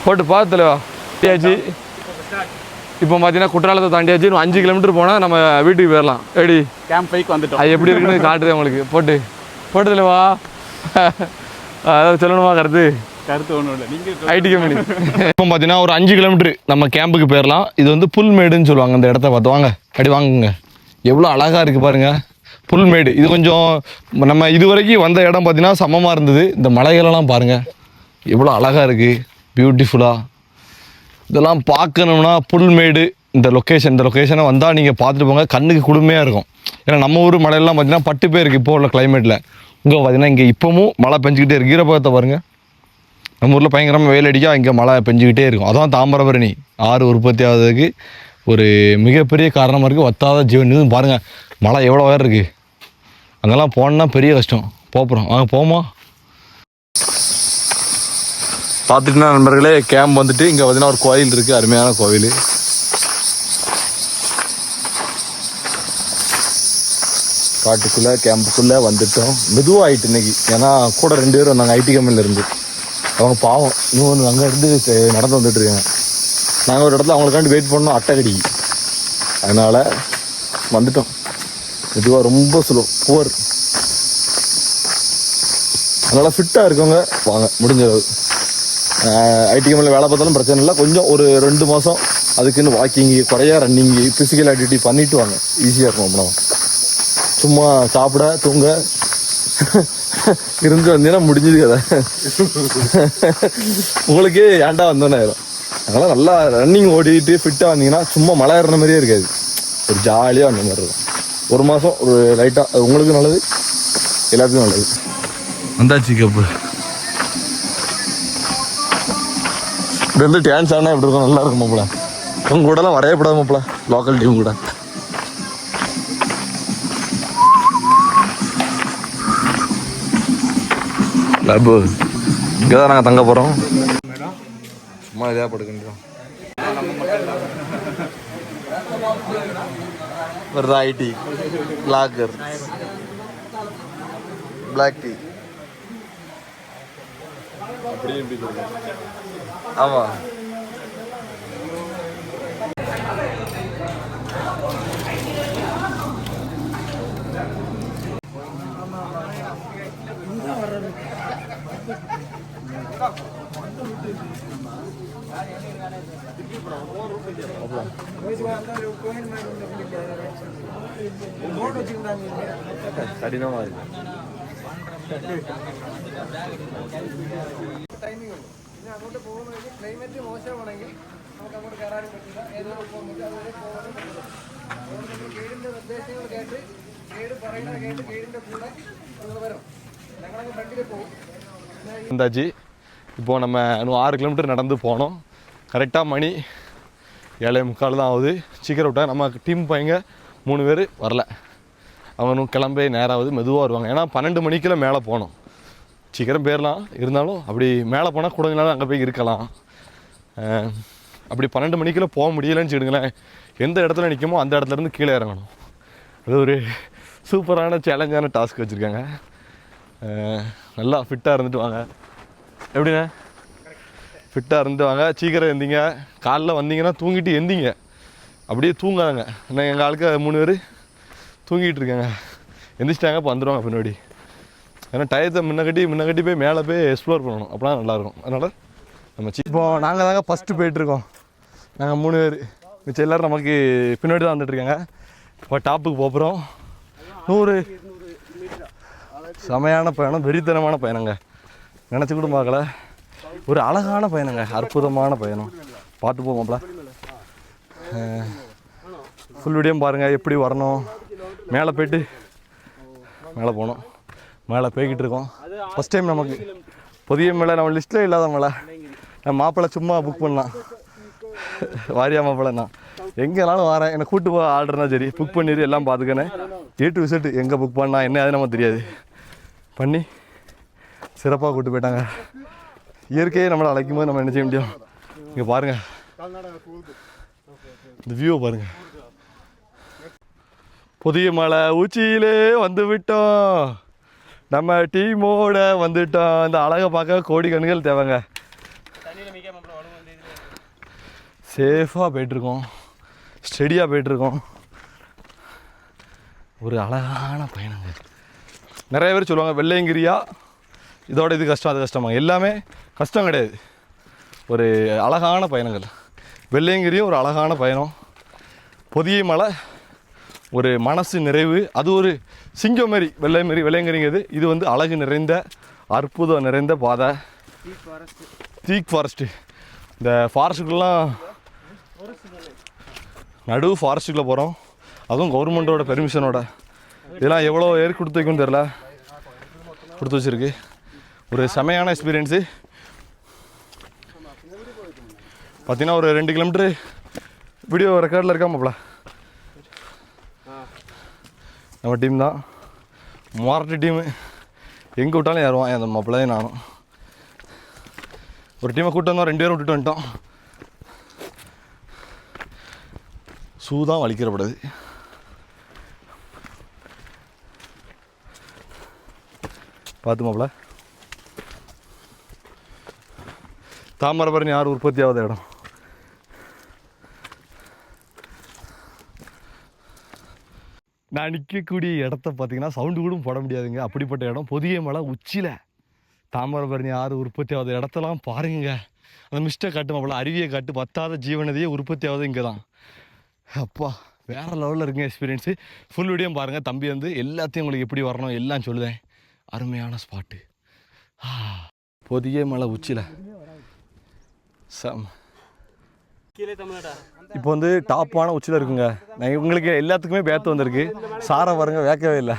போட்டு பார்த்துலவா தாண்டியாச்சு. இப்போ பார்த்தீங்கன்னா குற்றாலத்தை தாண்டியாச்சு. இன்னும் 5 கிலோமீட்டர் போனால் நம்ம வீட்டுக்கு போயிடலாம். எப்படி கேம்ப் பைக் வந்துட்டோம். அது எப்படி இருக்குன்னு காட்டுது உங்களுக்கு. போட்டுலவா அதாவது சொல்லணுமா கருத்து ஒன்றும் இல்லை. நீங்கள் ஐடி கம்பெனி. இப்போ பார்த்தீங்கன்னா ஒரு 5 கிலோமீட்டர் நம்ம கேம்புக்கு போயிடலாம். இது வந்து புல்மேடுன்னு சொல்லுவாங்க. அந்த இடத்த பார்த்து வாங்க, அப்படி வாங்குங்க. எவ்வளோ அழகாக இருக்குது பாருங்கள், புல்மேடு. இது கொஞ்சம் நம்ம இது வரைக்கும் வந்த இடம் பார்த்தீங்கன்னா சமமாக இருந்தது. இந்த மலைகளெல்லாம் பாருங்கள் எவ்வளோ அழகாக இருக்குது, பியூட்டிஃபுல்லாக. இதெல்லாம் பார்க்கணும்னா புல்மேடு இந்த லொக்கேஷனை வந்தால் நீங்கள் பார்த்துட்டு போங்க. கண்ணுக்கு குளுமையாக இருக்கும். ஏன்னா நம்ம ஊர் மலையெல்லாம் பார்த்தீங்கன்னா பட்டு போயிருக்கு இப்போ உள்ள கிளைமேட்டில். இங்கே பார்த்தீங்கன்னா இங்கே இப்போவும் மழை பெஞ்சிக்கிட்டே இருக்குது. ஈரப்பதத்தை பாருங்கள். நம்ம ஊரில் பயங்கரமாக வெயில் அடிக்கா, இங்கே மழை பெஞ்சிக்கிட்டே இருக்கும். அதான் தாமிரபரணி ஆறு உற்பத்தி ஆகுறதுக்கு ஒரு மிகப்பெரிய காரணமாக இருக்குது. வத்தாத ஜீவன் இது பாருங்கள். மழை எவ்வளோ வேறு இருக்குது. அங்கெல்லாம் போனோன்னா பெரிய கஷ்டம். போகிறோம், வாங்க போமா. பார்த்துட்டுனா நண்பர்களே, கேம்ப் வந்துட்டு இங்கே பார்த்தீங்கன்னா ஒரு கோயில் இருக்குது, அருமையான கோவில். காட்டுக்குள்ளே கேம்புக்குள்ளே வந்துட்டோம். மெதுவாக ஆகிட்டு இன்னைக்கு. ஏன்னா கூட 2 பேர் வந்தாங்க ஐடி கம்பெனியில் இருந்து. அவங்க பாவம் இன்னொன்று அங்கே இருந்து நடந்து வந்துட்டுருக்காங்க. நாங்கள் ஒரு இடத்துல அவங்களுக்காண்டி வெயிட் பண்ணோம், அட்டை கடிக்கு. அதனால் வந்துட்டோம். மெதுவாக ரொம்ப புவர். அதனால் ஃபிட்டாக இருக்கவங்க வாங்க, முடிஞ்ச அளவு. ஐடி கம்பெனியில் வேலை பார்த்தாலும் பிரச்சனை இல்லை. கொஞ்சம் ஒரு 2 மாதம் அதுக்குன்னு வாக்கிங்கு, குறையா ரன்னிங்கு, ஃபிசிக்கல் ஆக்டிவிட்டி பண்ணிவிட்டு வாங்க. ஈஸியாக இருக்கும். அப்படின்னா சும்மா சாப்பிட தூங்க இருந்து வந்தீங்கன்னா முடிஞ்சது கதை. உங்களுக்கே ஏன்டா வந்தோன்னு ஆயிரும். அதனால் நல்லா ரன்னிங் ஓடிட்டு ஃபிட்டாக வந்தீங்கன்னா சும்மா மழை ஏறின மாதிரியே இருக்காது. ஒரு ஜாலியாக வந்த மாதிரி இருக்கும். 1 மாதம் ஒரு லைட்டாக, அது உங்களுக்கு நல்லது, எல்லாத்துக்கும் நல்லது. வந்தாச்சு கப்பு. இது வந்து டான்ஸ் ஆனால் எப்படி இருக்கும், நல்லா இருக்கும் மாப்பிள்ள. உங்க கூடலாம் வரையப்படாது மாப்பிள்ள, லோக்கல் டீம் கூட. லபு இங்கே தான் நாங்கள் தங்க போகிறோம். சும்மா இதாக படுக்கின்றோம். வருதா ஐடி லாகர் பிளாக் டீ அப்படியே எப்படி சொல்லுங்க. ஆமாம், கடினமாக இருக்கு. അങ്ങോട്ട് പോകുന്ന ക്ലൈമറ്റ് മോശമാണെങ്കിൽ നമുക്ക് അങ്ങോട്ട് കയറാനും പറ്റില്ല. ഏതൊക്കെ പോകുമ്പോൾ അതുവരെ പോകാനും പറ്റില്ല. അതുകൊണ്ട് ഗൈഡിൻ്റെ നിർദ്ദേശങ്ങൾ കേട്ട് ഗൈഡ് പറയുന്നത് കേട്ട് ഗൈഡിൻ്റെ കൂടെ നിങ്ങൾ വരണം. ഞങ്ങളങ്ങ് ഫ്രണ്ടിൽ പോകും. இருந்தாச்சு. இப்போது நம்ம இன்னும் 6 கிலோமீட்டர் நடந்து போனோம். கரெக்டாக மணி 7:45 தான் ஆகுது. சீக்கிரம் விட்டா நம்ம டீம் பையங்க 3 பேர் வரல. அவனும் கிளம்பே நேராகுது, மெதுவாக வருவாங்க. ஏன்னா 12 மணிக்கெல்லாம் மேலே போகணும். சீக்கிரம் போயிடலாம், இருந்தாலும் அப்படி மேலே போனால் கூட நாள் அங்கே போய் இருக்கலாம். அப்படி 12 மணிக்கெல்லாம் போக முடியலைன்னு வச்சுக்கிடுங்களேன், எந்த இடத்துல நிற்குமோ அந்த இடத்துலேருந்து கீழே இறங்கணும். அது ஒரு சூப்பரான சேலஞ்சான டாஸ்க் வச்சுருக்காங்க. நல்லா ஃபிட்டாக இருந்துட்டு வாங்க. எப்படிண்ணே? ஃபிட்டாக இருந்து வாங்க. சீக்கிரம் எந்திங்க. காலைல வந்தீங்கன்னா தூங்கிட்டு எந்திங்க, அப்படியே தூங்காங்க. இன்னும் எங்கள் ஆளுக்கு 3 பேர் தூங்கிட்டு இருக்காங்க. எந்திரிச்சிட்டாங்க, இப்போ வந்துடுவாங்க பின்னாடி. ஏன்னா டயத்தை முன்னகட்டி போய் மேலே போய் எக்ஸ்ப்ளோர் பண்ணணும், அப்போலாம் நல்லாயிருக்கும். அதனால் நம்ம இப்போ நாங்கள் தாங்க ஃபஸ்ட்டு போயிட்டுருக்கோம். நாங்கள் 3 பேர், மிச்சம் எல்லோரும் நமக்கு பின்னாடி தான் வந்துட்டுருக்காங்க. இப்போ டாப்புக்கு போகிறோம். 100 செமையான பயணம், வெறித்தனமான பயணங்க. நினச்சி கூட பார்க்கல. ஒரு அழகான பயணங்க, அற்புதமான பயணம். பார்த்து போவோம்ல. ஃபுல் வீடியோ பாருங்கள் எப்படி வரணும். மேலே போய்ட்டு மேலே போகணும். மேலே போய்கிட்டு இருக்கோம். ஃபஸ்ட் டைம் நமக்கு புதிய மேலே நம்ம லிஸ்ட்டில் இல்லாத மேலே. நான் மாப்பிள்ளை சும்மா புக் பண்ணலாம், வாரியா மாப்பிள்ளைண்ணா. எங்கேனாலும் வரேன், என்னை கூப்பிட்டு போக ஆர்டர்னா சரி, புக் பண்ணிடு எல்லாம் பார்த்துக்கணே. A to Z எங்கே புக் பண்ணலாம் என்ன அது நமக்கு தெரியாது. பண்ணி சிறப்பாக கூப்பிட்டு போயிட்டாங்க. இயற்கையை நம்மளை அழைக்கும் போது நம்ம என்ன செய்ய முடியும். இங்கே பாருங்கள், இந்த வியூவை பாருங்கள். புதிய மலை உச்சியிலே வந்து விட்டோம், நம்ம டீமோட வந்துட்டோம். இந்த அழகை பார்க்க கோடி கண்கள் தேவைங்க. சேஃபாக போய்ட்டுருக்கோம், ஸ்டெடியாக போய்ட்டுருக்கோம். ஒரு அழகான பயணங்க. நிறைய பேர் சொல்லுவாங்க வெள்ளையங்கிரியா இதோட இது கஷ்டம் அது கஷ்டமாங்க. எல்லாமே கஷ்டம் கிடையாது, ஒரு அழகான பயணங்கள். வெள்ளையங்கிரியும் ஒரு அழகான பயணம். புதிய மலை ஒரு மனசு நிறைவு, அது ஒரு சிங்கம் மாரி. வெள்ளையங்கிரிங்கிறது இது வந்து அழகு நிறைந்த அற்புதம் நிறைந்த பாதை. தீக் ஃபாரஸ்ட்டு, இந்த ஃபாரஸ்ட்டுக்குலாம் நடு ஃபாரஸ்ட்டுக்குள்ளே போகிறோம், அதுவும் கவர்மெண்ட்டோட பெர்மிஷனோட. இதெல்லாம் எவ்வளோ ஏறி கொடுத்து வைக்கும்னு தெரில, கொடுத்து வச்சுருக்கு. ஒரு செமையான எக்ஸ்பீரியன்ஸு. பார்த்தீங்கன்னா ஒரு 2 கிலோமீட்ரு வீடியோ ரெக்கார்டில் இருக்காமப்பல. நம்ம டீம் தான், மார்ட்டு டீமு. எங்கே விட்டாலும் ஏறுவான் அந்த மாப்பிள்ளையும் நானும். ஒரு டீமை கூப்பிட்டு வந்தோம், 2 பேரும் விட்டுட்டு வந்துட்டோம். ஷூ தான் வலிக்கிறப்படுது. பார்த்து மாப்பிள்ள, தாமிரபரணி ஆறு உற்பத்தி ஆகாத இடம். நான் நிற்கக்கூடிய இடத்த பார்த்தீங்கன்னா சவுண்டு கூட போட முடியாதுங்க, அப்படிப்பட்ட இடம். புதிய மலை உச்சியில் தாமிரபரணி ஆறு உற்பத்தி ஆகாத இடத்தெல்லாம் பாருங்க. அந்த மிஸ்டை காட்டு மாப்பிள்ள, அருவியை காட்டு, பத்தாத ஜீவனதையே உற்பத்தி ஆகுது இங்கே தான். அப்பா வேறு லெவலில் இருக்குங்க எக்ஸ்பீரியன்ஸு. ஃபுல் வீடியோ பாருங்கள். தம்பி வந்து எல்லாத்தையும் உங்களுக்கு எப்படி வரணும் எல்லாம் சொல்லுதேன். அருமையான ஸ்பாட்டு. புதிய மலை உச்சியில் இப்போ வந்து டாப்பான உச்சியில் இருக்குங்க. நான் உங்களுக்கு எல்லாத்துக்குமே பேத்து வந்திருக்கு. சாரை பாருங்க, வேக்கவே இல்லை.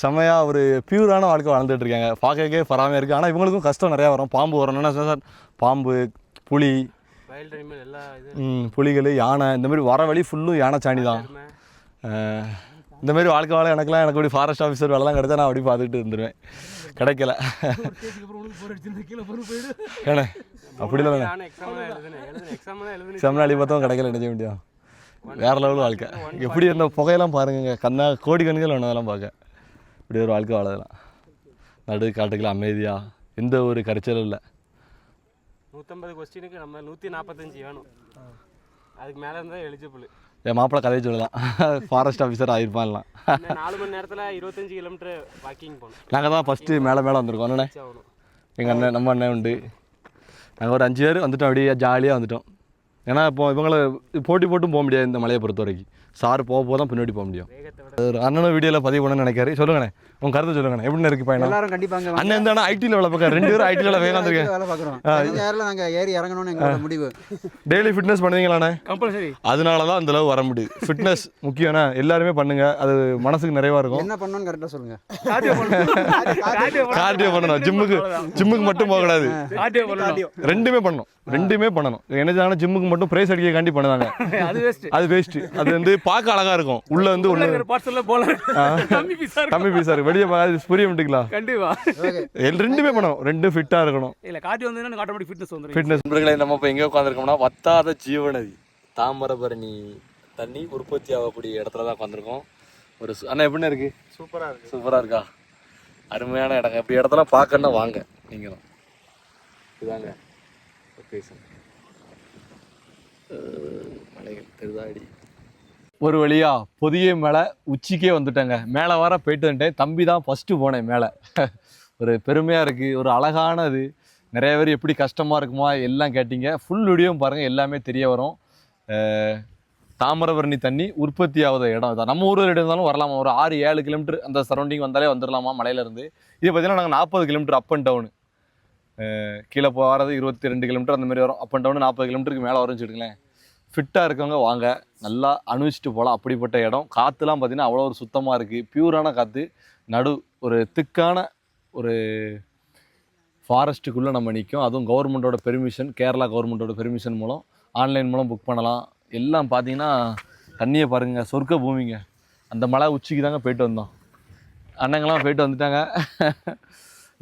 செம்மையாக ஒரு பியூரான வாழ்க்கை வாழ்ந்துட்டு இருக்காங்க. பார்க்கவே பராமையாக இருக்குது. ஆனால் இவங்களுக்கும் கஷ்டம் நிறையா வரும். பாம்பு வரணும்னா சார், பாம்பு, புலி, புலிகள், யானை, இந்த மாதிரி வர வழி ஃபுல்லும் யானை சாணி தான். இந்த மாதிரி வாழ்க்கை வாழ எனக்குலாம் எனக்கு அப்படி ஃபாரஸ்ட் ஆஃபீஸர் வேலைலாம் கிடைச்சா நான் அப்படி பார்த்துக்கிட்டு இருந்துருவேன். கிடைக்கல ஏண்ணே, அப்படிலாம் செம்னாடி பார்த்தோம் கிடைக்கல, என்ன செய்ய முடியும். வேறு லெவல் வாழ்க்கை. எப்படி இருந்த புகையெல்லாம் பாருங்க, கோடி கண்கள் வேணும் அதெல்லாம் பார்க்க. இப்படி ஒரு வாழ்க்கை வாழலாம். நடு காட்டுக்கெல்லாம் அமைதியாக, எந்த ஒரு கரைச்சலும் இல்லை. 150 கொஸ்டினுக்கு நம்ம 145 வேணும், அதுக்கு மேலே இருந்தால் எலிஜிபிள். என் மாப்பிள்ளை கதையை சொல்லலாம், ஃபாரஸ்ட் ஆஃபீஸர் ஆகிருப்பான்லாம். 4 மணி நேரத்தில் 25 கிலோமீட்டர் வாக்கிங் போகணும். நாங்கள் தான் ஃபஸ்ட்டு மேலே வந்திருக்கோம். அண்ணே, எங்கள் அண்ணன், நம்ம அண்ணன் உண்டு. நாங்கள் ஒரு 5 பேர் வந்துட்டோம், அப்படியே ஜாலியாக வந்துட்டோம். ஏன்னா இப்போ இவங்களை போட்டி போட்டும் போக முடியாது இந்த மலையை பொறுத்த வரைக்கும். சார் போக தான் பின்னாடி போக முடியும். அண்ணனும் வீடியோவில் பதிவு பண்ணணும்னு நினைக்காரு. சொல்லுங்கண்ணே, உங்கள் கருத்தை சொல்லுங்கண்ணே, எப்படி இருக்கு பயணம்? எல்லாரும் கண்டிப்பாங்க. அண்ணன் இருந்தாலும் ஐடியில் வேலை பார்க்க, 2 பேரும் ஐடியில் வேலை வந்துருக்கேன். வேலை பார்க்குறோம். ஏரில் நாங்கள் ஏறி இறங்கணும்னு எங்களோட முடிவு. டெய்லி ஃபிட்னஸ் பண்ணுவீங்களாண்ணே? கம்பல்சரி. அதனால தான் அந்தளவு வர முடியுது. ஃபிட்னஸ் முக்கியம்ண்ணா, எல்லாருமே பண்ணுங்க, அது மனசுக்கு நிறைவாக இருக்கும். என்ன பண்ணணும்னு கரெக்டாக சொல்லுங்கள். கார்டியோ பண்ணணும். ஜிம்முக்கு மட்டும் போகக்கூடாது, ரெண்டுமே பண்ணணும். என்ன ஜிம்முக்கு மட்டும் பிரைஸ் அடிக்காண்டி பண்ணுவாங்க, அது வேஸ்ட். அது வந்து பார்க்க அழகா இருக்கும், உள்ள வந்து கம்மி பீஸா இருக்கு, வெளியே புரிய மாட்டீங்களா? கண்டிப்பா ரெண்டுமே பண்ணணும், 2 ஃபிட்டா இருக்கணும். இல்ல காட்டி வந்து ஆட்டோமேட்டிக் ஃபிட்னஸ் வந்துரும். ஃபிட்னஸ் நண்பர்களே, நம்ம இப்போ எங்கே உட்காந்துருக்கோம்னா வத்தாத ஜீவநதி தாமிரபரணி தண்ணி உற்பத்தி ஆகக்கூடிய இடத்துல தான் உட்காந்துருக்கோம். ஒரு அண்ணா எப்படின்னு இருக்கு? சூப்பராக இருக்கா? அருமையான இடங்க. இப்படி இடத்தெல்லாம் பார்க்கணுன்னா வாங்க நீங்களும். இதாங்க லொக்கேஷன். மலைகள், திருதாடி. ஒரு வழியா பொதிகை மலை உச்சிக்கே வந்துட்டேங்க. மேலே வர போயிட்டு வந்துட்டேன். தம்பி தான் ஃபஸ்ட்டு போனேன் மேலே. ஒரு பெருமையாக இருக்குது, ஒரு அழகானது. நிறைய பேர் எப்படி கஷ்டமாக இருக்குமா எல்லாம் கேட்டீங்க. ஃபுல் வீடியோவும் பாருங்கள், எல்லாமே தெரிய வரும். தாமிரபரணி தண்ணி உற்பத்தி ஆகுத இடம் தான். நம்ம ஊரில் இருந்தாலும் வரலாமா, ஒரு 6-7 கிலோமீட்டர் அந்த சரௌண்டிங் வந்தாலே வந்துடலாமா மலையிலேருந்து. இது பார்த்தீங்கன்னா நாங்கள் 40 கிலோமீட்டர் அப் அண்ட் டவுனு. கீழே போகிறது 22 கிலோமீட்டர் அந்த மாதிரி வரும். அப் அண்ட் டவுனு 40 கிலோமீட்டருக்கு மேலே வரும்னு வச்சுக்கோங்களேன். ஃபிட்டாக இருக்கவங்க வாங்க, நல்லா அனுபவிச்சுட்டு போகலாம். அப்படிப்பட்ட இடம். காற்றுலாம் பார்த்திங்கன்னா அவ்வளோ ஒரு சுத்தமாக இருக்குது, பியூரான காற்று. ஒரு திக்கான ஒரு ஃபாரஸ்ட்டுக்குள்ளே நம்ம நிற்கும். அதுவும் கவர்மெண்ட்டோட பெர்மிஷன், கேரளா கவர்மெண்ட்டோட பெர்மிஷன் மூலம் ஆன்லைன் மூலம் புக் பண்ணலாம். எல்லாம் பார்த்தீங்கன்னா தண்ணியை பாருங்கள், சொர்க்க பூமிங்க. அந்த மலை உச்சிக்கு தாங்க போயிட்டு வந்தோம். அண்ணங்களாம் போயிட்டு வந்துட்டாங்க.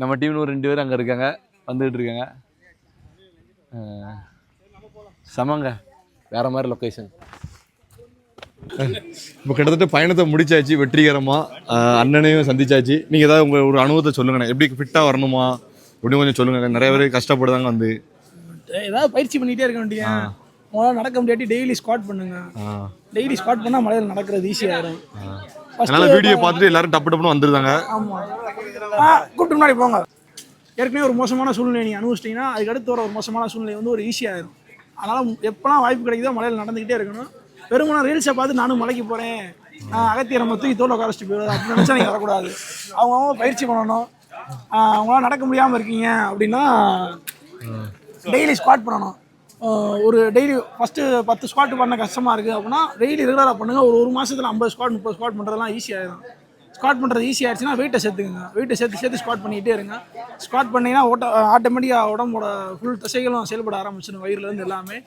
நம்ம டீம்னு ஒரு 2 பேர் அங்கே இருக்காங்க, வந்துக்கிட்டு இருக்காங்க. சமங்க, வேறு மாதிரி லொக்கேஷன். இப்போ கிட்டத்தட்ட பயணத்தை முடிச்சாச்சு வெற்றிகரமாக. அண்ணனையும் சந்திச்சாச்சு. நீங்கள் ஏதாவது உங்கள் ஒரு அனுபவத்தை சொல்லுங்கண்ணே. எப்படி ஃபிட்டாக வரணுமா அப்படின்னு கொஞ்சம் சொல்லுங்க. நிறைய பேர் கஷ்டப்படுதாங்க வந்து. ஏதாவது பயிற்சி பண்ணிகிட்டே இருக்க வேண்டிய. முதல்ல நடக்க முடியாட்டி டெய்லி ஸ்குவாட் பண்ணுங்க. டெய்லி ஸ்குவாட் பண்ணால் மலையில் நடக்கிறது ஈஸியாகிடும். அதனால வீடியோ பார்த்துட்டு எல்லாரும் டப்பு டப்புன்னு வந்துருந்தாங்க. ஆமாம், கூப்பிட்டு முன்னாடி போங்க. ஏற்கனவே ஒரு மோசமான சூழ்நிலை நீங்கள் அனுபவிச்சிட்டிங்கன்னா அதுக்கு அடுத்து வர ஒரு மோசமான சூழ்நிலை வந்து ஒரு ஈஸியாகிடும். அதனால் எப்போலாம் வாய்ப்பு கிடைக்குதோ மலையில் நடந்துக்கிட்டே இருக்கணும். பெரும்பாலும் ரீல்ஸை பார்த்து நானும் மலைக்கு போகிறேன், அகத்தியை நம்ம தூக்கி தோலை உட்காரச்சிட்டு போயிடுறது அப்படின்னு நினச்சா நீங்கள் வரக்கூடாது. அவங்க பயிற்சி பண்ணணும். அவங்களாம் நடக்க முடியாமல் இருக்கீங்க அப்படின்னா டெய்லி ஸ்குவாட் பண்ணணும். ஒரு டெய்லி ஃபஸ்ட்டு 10 ஸ்குவாட் பண்ண கஷ்டமாக இருக்குது அப்படின்னா டெய்லி ரெகுலராக பண்ணுங்கள். ஒரு மாதத்தில் 50 ஸ்குவாட் 30 ஸ்குவாட் பண்ணுறதுலாம் ஈஸியாகிடும். ஸ்குவாட் பண்ணுறது ஈஸியாகிடுச்சுன்னா வெயிட்டை சேர்த்துக்குங்க. வெயிட்டை சேர்த்து ஸ்குவாட் பண்ணிகிட்டே இருங்க. ஸ்குவாட் பண்ணிங்கன்னா ஆட்டோமேட்டிக்காக உடம்போட ஃபுல் தசைகளும் செயல்பட ஆரம்பிச்சிடும். வயிறுலேருந்து எல்லாமே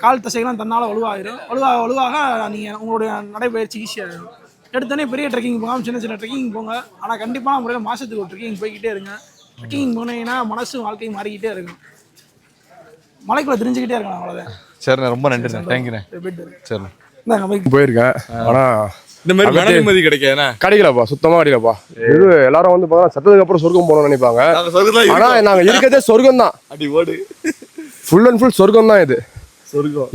கால் தசைகள்லாம் தன்னால் வலுவாகிடும். வலுவாக நீங்கள் உங்களுடைய நடைபயிற்சி ஈஸியாகிடும். எடுத்தோடனே பெரிய ட்ரெக்கிங் போகாமல் சின்ன சின்ன ட்ரெக்கிங் போங்க. ஆனால் கண்டிப்பான முறையில் மாதத்துக்கு ஒரு ட்ரெக்கிங் போய்கிட்டே இருங்க. ட்ரெக்கிங் போனீங்கன்னா மனசு வாழ்க்கையும் மாறிக்கிட்டே இருக்கும். மலைக்குள்ள தெரிஞ்சுக்கிட்டே இருக்கலாம். அவ்வளோதான். சரிண்ணே, ரொம்ப நன்றிண்ணே, தேங்க்யூண்ணே. சரிண்ணே, போயிருக்கேன். ஆனால் இந்த மாதிரி மன நிம்மதி கிடைக்கலப்பா, சுத்தமாக கிடைக்கலப்பா. இது எல்லாரும் வந்து பார்த்தா சத்ததுக்கு அப்புறம் சொர்க்கம் போகணும்னு நினைப்பாங்க. ஆனால் நாங்கள் இருக்கிறதே சொர்க்கம் தான். ஃபுல் அண்ட் ஃபுல் சொர்க்கம் தான் இது.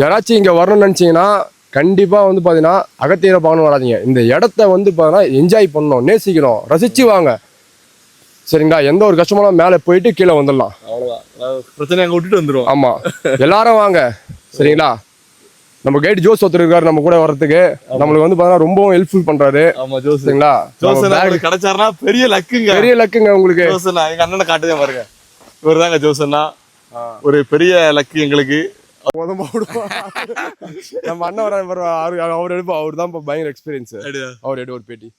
யாராச்சும் இங்கே வரணும்னு நினச்சிங்கன்னா கண்டிப்பாக வந்து பார்த்தீங்கன்னா அகத்தியரை பார்க்கணும் வராதிங்க. இந்த இடத்த வந்து பார்த்தீங்கன்னா என்ஜாய் பண்ணணும், நேசிக்கணும், ரசிச்சு வாங்க. சரிங்களா? எந்த ஒரு கஷ்டமான மேலே போயிட்டு கீழே வந்துடலாம். அவ்வளோதான், பிரச்சனை அங்கே விட்டுட்டு வந்துடும். ஆமாம், எல்லாரும் வாங்க. சரிங்களா? நம்ம கைடு ஜோஸ் ஒருத்தர் இருக்காரு நம்ம கூட வர்றதுக்கு. நம்மளுக்கு வந்து பார்த்தீங்கன்னா ரொம்பவும் ஹெல்ப்ஃபுல் பண்ணுறாரு. ஆமாம், ஜோஸ். சரிங்களா? கிடைச்சாருன்னா பெரிய லக்குங்க, பெரிய லக்குங்க உங்களுக்கு. ஜோசண்ணா எங்கள் அண்ணனை காட்டுதே பாருங்க, இவர் தாங்க ஜோசண்ணா. ஒரு பெரிய லக்கு எங்களுக்கு. நம்ம அண்ணன் வர அவர் எடுப்போம். அவர் தான் இப்போ பயங்கர எக்ஸ்பீரியன்ஸ். அவர் எடு ஒரு பேட்டி.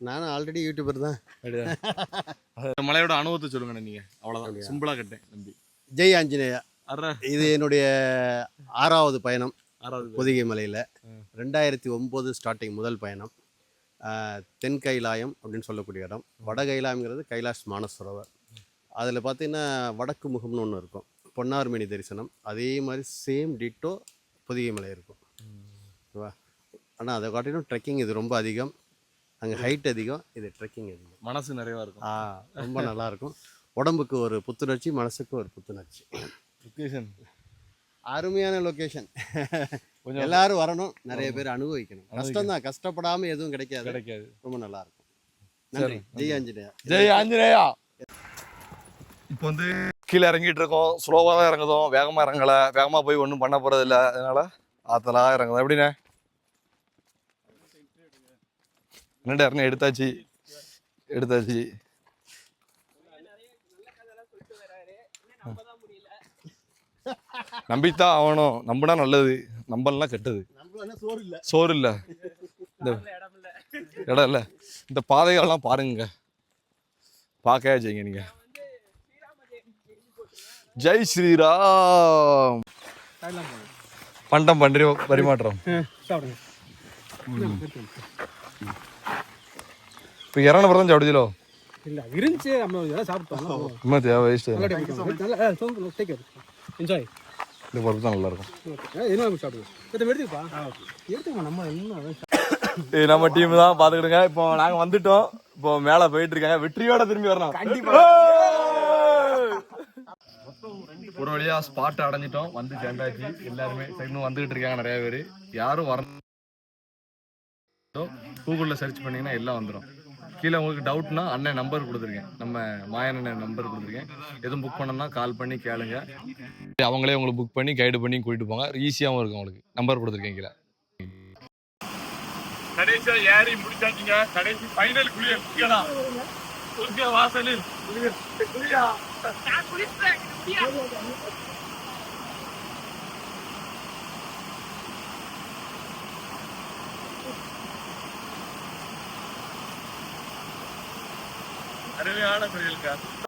நானும் ஆல்ரெடி யூடியூபர் தான். மலையோட அனுபவத்தை சொல்லுங்க நீங்க. அவ்வளவுதான், சிம்பிளா கேட்டேன் தம்பி. ஜெய் ஆஞ்சநேயா. இது என்னுடைய 6வது பயணம் பொதிகை மலையில். 2009 ஸ்டார்டிங் முதல் பயணம். தென் கைலாயம் அப்படின்னு சொல்லக்கூடிய இடம். வட கைலாயம்ங்கிறது கைலாஷ் மானசரோவர். அதில் பார்த்தீங்கன்னா வடக்கு முகம்னு ஒன்று இருக்கும், பொன்னார்மணி தரிசனம். அதே மாதிரி சேம் டிட்டோ பொதிகை மலை இருக்கும். ஓகேவா? ஆனால் அதை காட்டிலும் ட்ரெக்கிங் இது ரொம்ப அதிகம். அங்கே ஹைட் அதிகம், இது ட்ரெக்கிங் அதிகம். மனசு நிறைவாக இருக்கும். ரொம்ப நல்லாயிருக்கும். உடம்புக்கு ஒரு புத்துணர்ச்சி, மனசுக்கு ஒரு புத்துணர்ச்சி. லொக்கேஷன் அருமையான லொக்கேஷன். எல்லாரும் வரணும், நிறைய பேர் அனுபவிக்கணும். கஷ்டம்தான், கஷ்டப்படாமல் எதுவும் கிடைக்காது. ரொம்ப நல்லாயிருக்கும். நன்றி. ஜெய் ஆஞ்சநேயா. ஜெய் ஆஞ்சநேயா. இப்போ வந்து கீழே இறங்கிட்டு இருக்கோம். ஸ்லோவாக தான் இறங்குதோம், வேகமாக இறங்கலை. வேகமாக போய் ஒன்றும் பண்ண போகிறது இல்லை. அதனால ஆத்தலாக இறங்குதோம். எப்படிண்ணே? என்னடா எடுத்தாச்சு. நம்பித்தான் ஆகணும். நம்பினா நல்லது, நம்பலாம் கெட்டது. சோறு இல்லை, இந்த இடம் இல்லை. இந்த பாதைகள்லாம் பாருங்க, பார்க்கவே செய்யுங்க நீங்க. ஜெய் ஸ்ரீராம். பண்டம் பன்றி பரிமாற்றம். இப்போ இறங்கின பிறகு தான் சாப்பிடுதோ இல்லை, இருந்துச்சு. நம்ம இதெல்லாம் சாப்பிட்டோம். இன்னும் தேவை வேஸ்ட். என்ஜாய். இந்த பொறுப்பு தான் நல்லா இருக்கும். என்ன சாப்பிடுவோம், எடுத்துப்பா நம்ம இன்னும் நம்ம டீம் தான் பார்த்துக்கிடுங்க. இப்போ நாங்கள் வந்துட்டோம். இப்போ மேலே போயிட்டு இருக்காங்க. வெற்றியோட திரும்பி வரணும் கண்டிப்பாக. ஒரு வழியாக ஸ்பாட் அடைஞ்சிட்டோம், வந்து சேர்ந்தாச்சு. எல்லாருமே இன்னும் வந்துகிட்டு இருக்காங்க நிறைய பேர். யாரும் வர கூகுளில் சர்ச் பண்ணிங்கன்னா எல்லாம் வந்துடும். கீழே உங்களுக்கு டவுட்னா அண்ணன் நம்பர் கொடுத்துருக்கேன், நம்ம மாயன் அண்ணன் நம்பர் கொடுத்துருக்கேன். எதுவும் புக் பண்ணோம்னா கால் பண்ணி கேளுங்க. அவங்களே உங்களுக்கு புக் பண்ணி கைடு பண்ணி கூட்டிட்டு போங்க. ஈஸியாகவும் இருக்கும். உங்களுக்கு நம்பர் கொடுத்துருக்கேன் கீழே. கடைசியாக ஏறி முடிச்சாச்சுங்க. கடைசி ஃபைனல் குளிக்கலாம் வாசலில் அருமையான குளியலுக்கா.